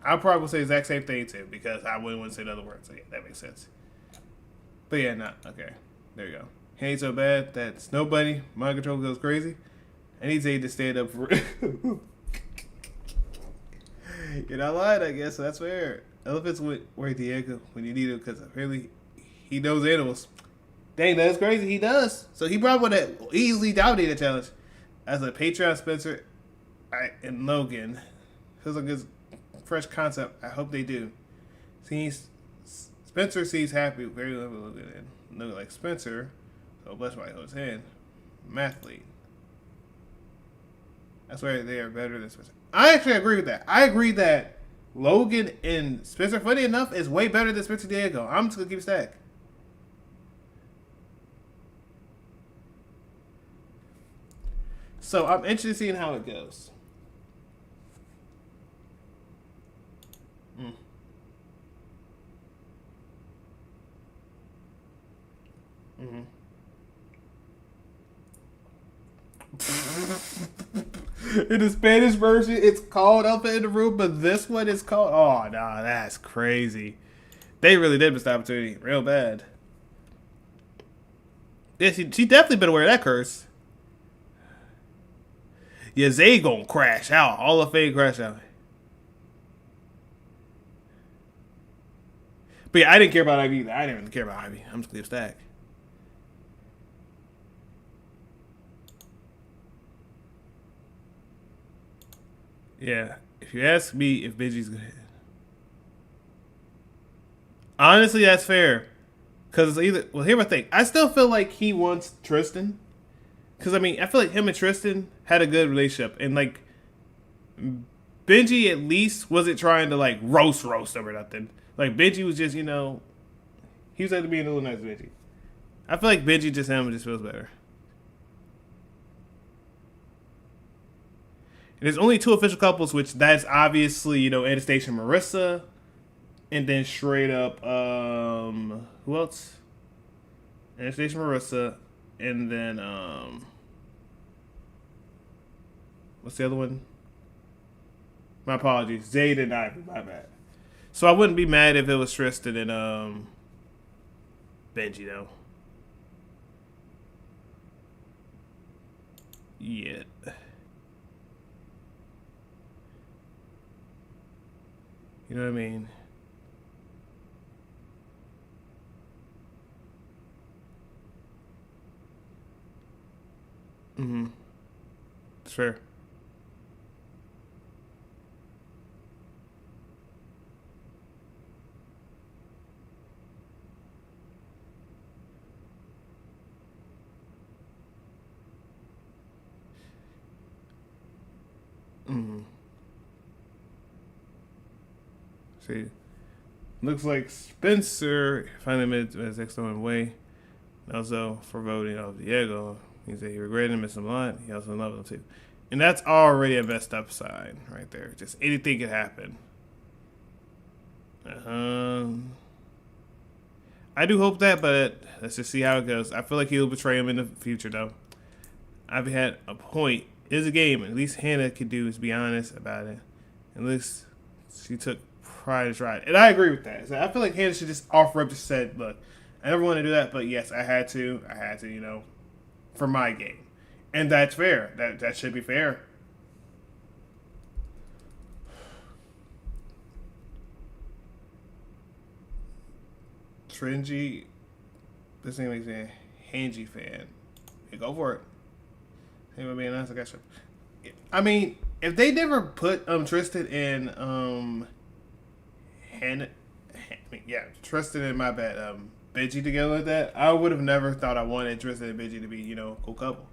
I probably would say the exact same thing, too, because I wouldn't say another word, so yeah, that makes sense. But yeah, nah, okay. There you go. He ain't so bad that Snow Bunny, mind control goes crazy. I need Zayd to stand up for it. You're not lying, I guess, so that's fair. Elephants went where Diego when you need him, because apparently he knows animals. Dang, that's crazy, he does. So he probably would have easily dominated the challenge. As a Patreon, Spencer and Logan, feels like it's a fresh concept. I hope they do. Spencer seems happy, very Logan, and look like Spencer. So bless my his hand. Mathlete. That's why they are better than Spencer. I actually agree with that. I agree that Logan and Spencer, funny enough, is way better than Spencer Diego. I'm just gonna keep it stacked. So I'm interested in seeing how it goes. In the Spanish version, it's called Elephant in the Room, but this one is called... Oh, nah, that's crazy. They really did miss the opportunity real bad. Yeah, she definitely been aware of that curse. Yeah, Zay gonna crash out. All of Fame crash out. But yeah, I didn't care about Ivy either. I didn't even care about Ivy. I'm just gonna stack. Yeah, if you ask me if Benji's good, honestly, that's fair. Cause it's either here's my thing. I still feel like he wants Tristan. Cause I mean, I feel like him and Tristan had a good relationship, and like Benji at least wasn't trying to like roast him or nothing. Like Benji was just, he was like being a little nice to Benji. I feel like Benji just him just feels better. And there's only 2 official couples, which that's obviously, Anastasia and Marissa. And then straight up, who else? Anastasia and Marissa. And then, what's the other one? My apologies. Zayd and Ivy, my bad. So I wouldn't be mad if it was Tristan and, Benji, though. Yeah. You know what I mean? Mm-hmm. It's fair. Mm-hmm. See. Looks like Spencer finally made his excellent way. Also, for voting off Diego, he said he regretted missing a lot. He also loved him too. And that's already a messed up sign right there. Just anything could happen. I do hope that, but let's just see how it goes. I feel like he'll betray him in the future, though. I've had a point. It is a game. At least Hannah could do is be honest about it. At least she took pride in trying. And I agree with that. So I feel like Hannah should just offer up, just said, look, I never want to do that, but yes, I had to, for my game. And that's fair. That should be fair. Tringy, this thing makes me a Hangy fan. Hey, go for it. Hey, being honest, I got you. I mean, if they never put Tristan and Hannah, Tristan and my bad, Benji together like that, I would have never thought I wanted Tristan and Benji to be, a cool couple.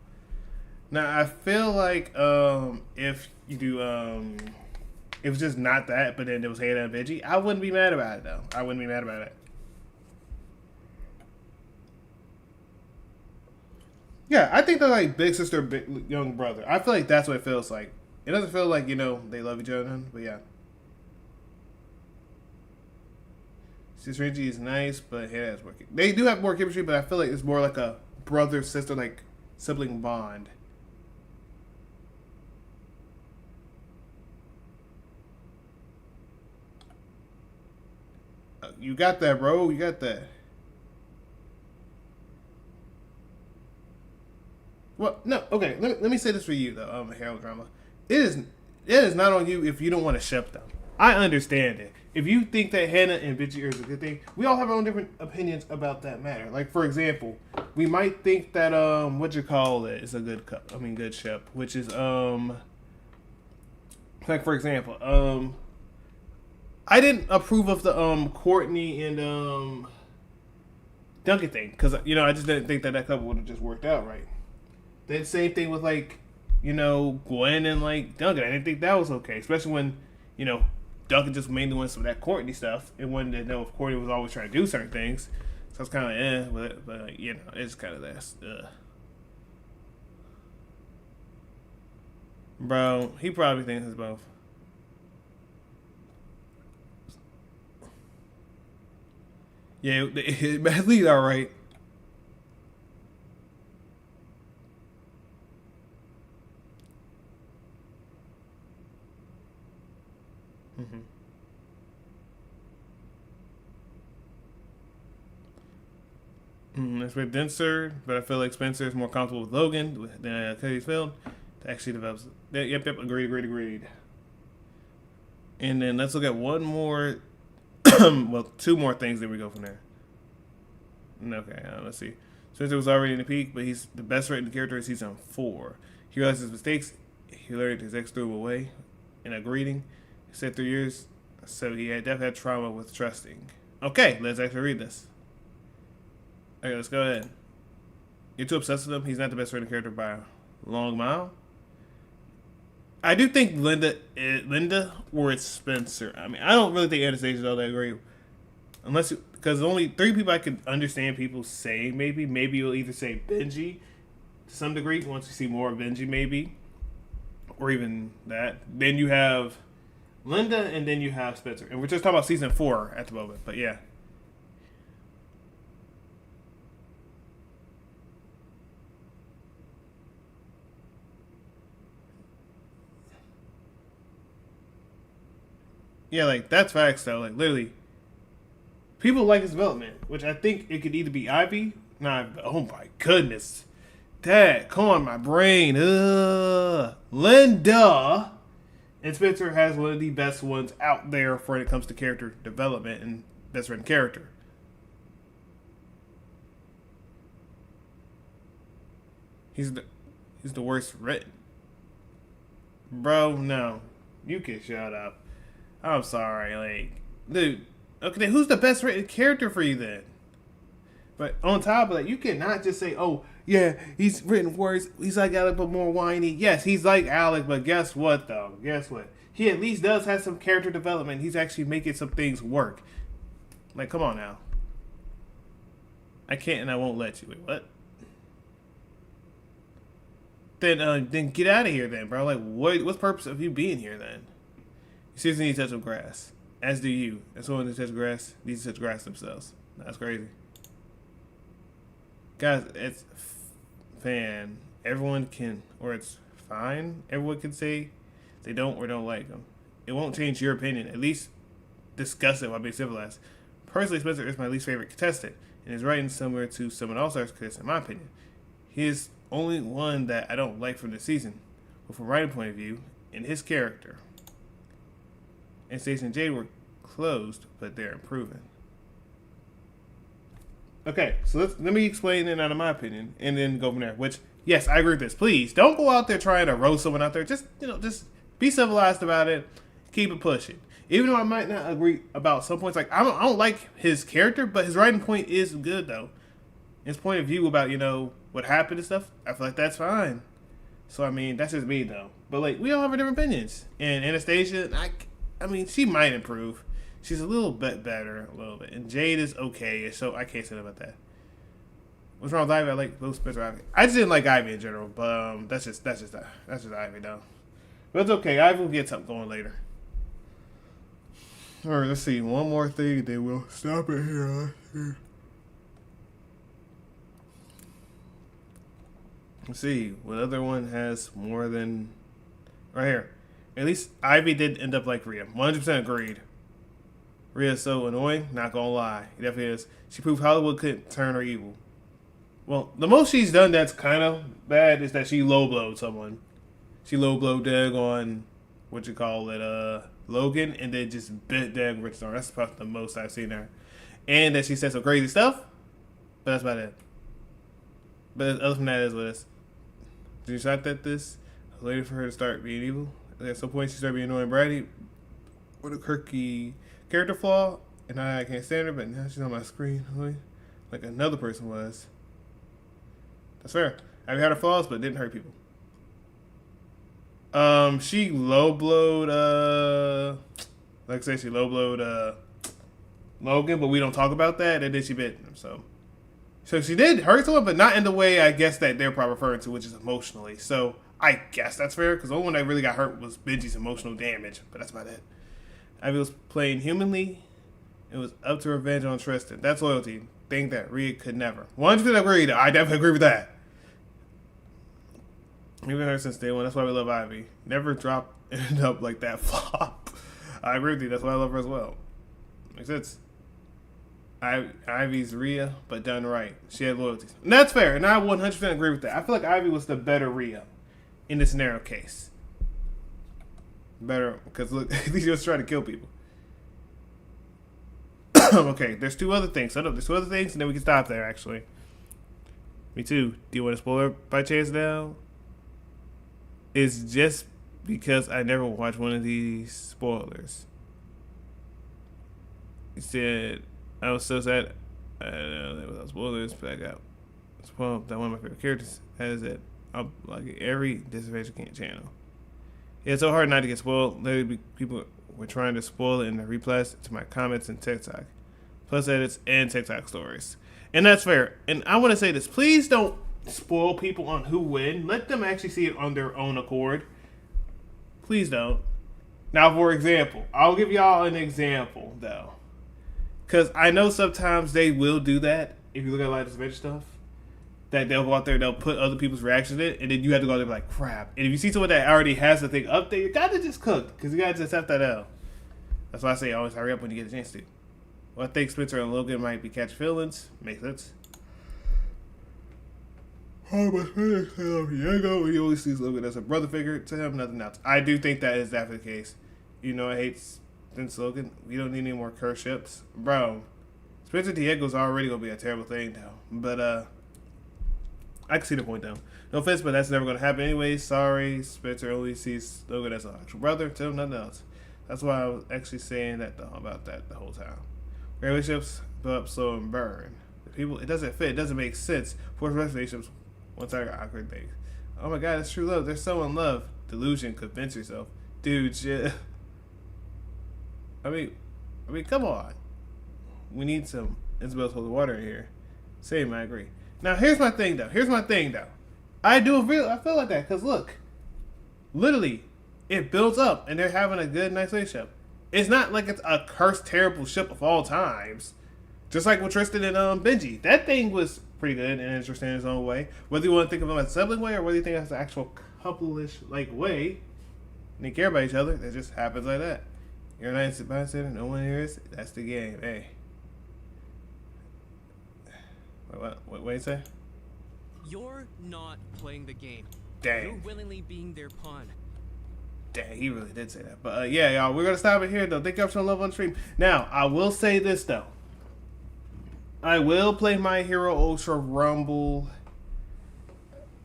Now I feel like if you do it was just not that, but then there was Hannah and Benji, I wouldn't be mad about it though. I wouldn't be mad about it. Yeah, I think they're like big sister, big young brother. I feel like that's what it feels like. It doesn't feel like, they love each other, but yeah. Sis Reggie is nice, but Hannah has working. They do have more chemistry, but I feel like it's more like a brother sister, like sibling bond. You got that, bro. You got that. Well, no, okay. Let me say this for you though, Harold Drama. It is not on you if you don't want to ship them. I understand it. If you think that Hannah and Benji is a good thing, we all have our own different opinions about that matter. Like for example, we might think that is a good ship, which is like for example, I didn't approve of the Courtney and Duncan thing because I just didn't think that couple would have just worked out right. Then same thing with like, Gwen and like Duncan. I didn't think that was okay, especially when, Duncan just mainly wants some of that Courtney stuff and wanted to know if Courtney was always trying to do certain things. So it's kind of but it's kind of that. Bro, he probably thinks it's both. Yeah, Madly's all right. Mm-hmm. That's with Denser, but I feel like Spencer is more comfortable with Logan than Cody's Field. To actually develops. Yep, agreed. And then let's look at one more, well, two more things. Then we go from there. Okay, let's see. Spencer was already in the peak, but he's the best written character in season 4. He realized his mistakes. He learned his ex threw him away in a greeting. He said 3 years, so he had definitely had trauma with trusting. Okay, let's actually read this. Okay, let's go ahead. You're too obsessed with him. He's not the best written character by a long mile. I do think Linda or it's Spencer. I mean, I don't really think Anastasia is all that great. Unless, because only 3 people I can understand people saying maybe. Maybe you'll either say Benji to some degree once you see more of Benji, maybe. Or even that. Then you have Linda and then you have Spencer. And we're just talking about season 4 at the moment. But yeah. Yeah, like, that's facts, though. Like, literally, people like his development, which I think it could either be Ivy. Nah, oh my goodness. Dad, come on, my brain. Linda. And Spencer has one of the best ones out there when it comes to character development and best written character. He's the worst written. Bro, no. You can shut up. I'm sorry, like, dude. Okay, then who's the best written character for you then? But on top of that, you cannot just say, "Oh, yeah, he's written worse. He's like Alec, but more whiny." Yes, he's like Alec, but guess what, though? Guess what? He at least does have some character development. He's actually making some things work. Like, come on now. I can't and I won't let you. Wait, what? Then get out of here, then, bro. Like, what's the purpose of you being here then? You seriously need to touch some grass. As do you. And someone that touches grass needs to touch grass themselves. That's crazy. Guys, it's fan. Everyone can, or it's fine. Everyone can say they don't or don't like them. It won't change your opinion. At least discuss it while being civilized. Personally, Spencer is my least favorite contestant, and is writing similar to someone else's contestant, in my opinion. He is only one that I don't like from this season, but from a writing point of view, in his character. And Stacey and Jade were closed, but they're improving. Okay, so let me explain it out of my opinion, and then go from there. Which, yes, I agree with this. Please don't go out there trying to roast someone out there. Just be civilized about it. Keep it pushing. Even though I might not agree about some points, like I don't like his character, but his writing point is good though. His point of view about what happened and stuff, I feel like that's fine. So I mean, that's just me though. But like, we all have our different opinions. And Anastasia, I mean, she might improve. She's a little bit better, a little bit. And Jade is okay, so I can't say about that. What's wrong with Ivy? I like both Spencer and Ivy. I just didn't like Ivy in general, but that's just Ivy though. But it's okay. Ivy will get something going later. All right, let's see. One more thing, then we'll stop it here. Let's see. What other one has more than... Right here. At least Ivy did end up like Rhea. 100% agreed. Rhea's so annoying, not gonna lie. It definitely is. She proved Hollywood couldn't turn her evil. Well, the most she's done that's kind of bad is that she low-blowed someone. She low-blowed Doug on, Logan, and then just bit Doug Richardson. That's probably the most I've seen her. And that she said some crazy stuff, but that's about it. But other than that, is what it is. Did you shock at this? I was waiting for her to start being evil. At some point, she started being annoying Brady with a quirky character flaw, and I can't stand her, but now she's on my screen, like another person was. That's fair. I've had her flaws, but didn't hurt people. She low-blowed, like I said, she low-blowed, Logan, but we don't talk about that, and then she bit him, so she did hurt someone, but not in the way, I guess, that they're probably referring to, which is emotionally, so I guess that's fair, because the only one that really got hurt was Benji's emotional damage, but that's about it. Ivy was playing humanly. It was up to revenge on Tristan. That's loyalty. Thing that Rhea could never. 100% agreed. I definitely agree with that. We've been her since day one. That's why we love Ivy. Never end up like that flop. I agree with you. That's why I love her as well. Makes sense. Ivy's Rhea, but done right. She had loyalties. And that's fair, and I 100% agree with that. I feel like Ivy was the better Rhea in this narrow case. Better, because look, he just trying to kill people. Okay, there's two other things. There's two other things, and then we can stop there, actually. Me too. Do you want to spoiler by chance now? It's just because I never watched one of these spoilers. He said, I was so sad. I don't know, that was spoilers, but I got spoiled that one of my favorite characters has it. I'm like every Disventure channel. Yeah, it's so hard not to get spoiled. Literally, people were trying to spoil it in the replies to my comments and TikTok, plus edits and TikTok stories. And that's fair. And I want to say this: please don't spoil people on who win. Let them actually see it on their own accord. Please don't. Now, for example, I'll give y'all an example though, because I know sometimes they will do that. If you look at a lot of Disventure stuff, that they'll go out there, they'll put other people's reactions in it, and then you have to go out there and be like, crap. And if you see someone that already has the thing up there, you gotta just cook, because you gotta just have that L. That's why I say always hurry up when you get a chance to. Well, I think Spencer and Logan might be catching feelings. Makes sense. Oh, my friend, Diego, he always sees Logan as a brother figure to him, nothing else. I do think that is definitely the case. You know, I hate Spence Logan. We don't need any more curse ships. Bro, Spencer Diego's already gonna be a terrible thing, though. But, I can see the point, though. No offense, but that's never going to happen anyway. Sorry, Spencer only sees Logan as an actual brother. Tell him nothing else. That's why I was actually saying that about that the whole time. Relationships build up, slow, and burn. The people, it doesn't fit. It doesn't make sense. Forced relationships, one-sided, awkward things. Oh my God, that's true love. They're so in love. Delusion. Convince yourself, dude. Shit. I mean, come on. We need some Isabel's holy water in here. Same, I agree. Now, here's my thing, though. I feel like that, because look. Literally, it builds up, and they're having a good, nice relationship. It's not like it's a cursed, terrible ship of all times. Just like with Tristan and Benji. That thing was pretty good and interesting in its own way. Whether you want to think of them as a sibling way, or whether you think it's an actual couple-ish, way, and they care about each other, it just happens like that. You're a nice bystander, no one here is. That's the game, hey. What do you say? You're not playing the game. Dang. You're willingly being their pawn. Dang, he really did say that. But yeah, y'all, we're gonna stop it here though. Thank y'all for showing love on the stream. Now, I will say this though. I will play My Hero Ultra Rumble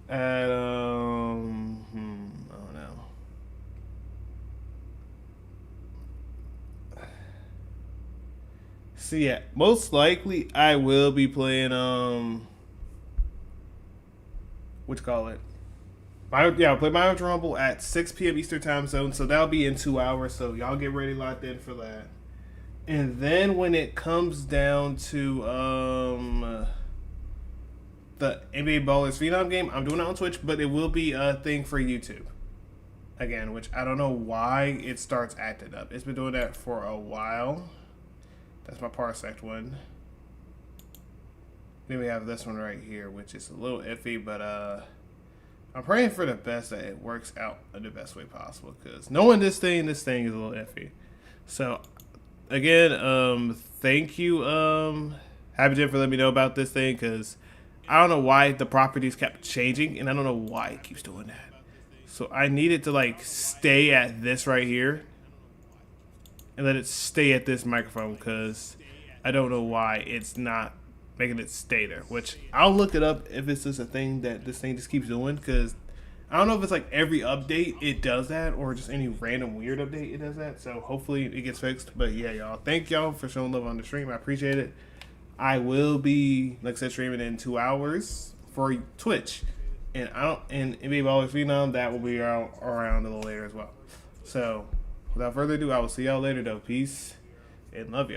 at I don't know. So yeah, most likely I will be playing what you call it? I'll play My Hero Rumble at 6 p.m. Eastern Time Zone, so that'll be in 2 hours. So y'all get ready, locked in for that. And then when it comes down to the NBA Ballers Phenom game, I'm doing it on Twitch, but it will be a thing for YouTube. Again, which I don't know why it starts acting up. It's been doing that for a while. That's my Parsec one. Then we have this one right here, which is a little iffy, but I'm praying for the best that it works out in the best way possible. Because knowing this thing is a little iffy. So again, thank you, Happy Jim, for letting me know about this thing. Because I don't know why the properties kept changing, and I don't know why it keeps doing that. So I need it to stay at this right here. And let it stay at this microphone, because I don't know why it's not making it stay there. Which I'll look it up if it's just a thing that this thing just keeps doing, because I don't know if it's every update it does that, or just any random weird update it does that. So hopefully it gets fixed. But yeah, y'all, thank y'all for showing love on the stream. I appreciate it. I will be, like I said, streaming in 2 hours for Twitch, and NBA Ballers Phenom, that will be around a little later as well. So without further ado, I will see y'all later though. Peace and love y'all.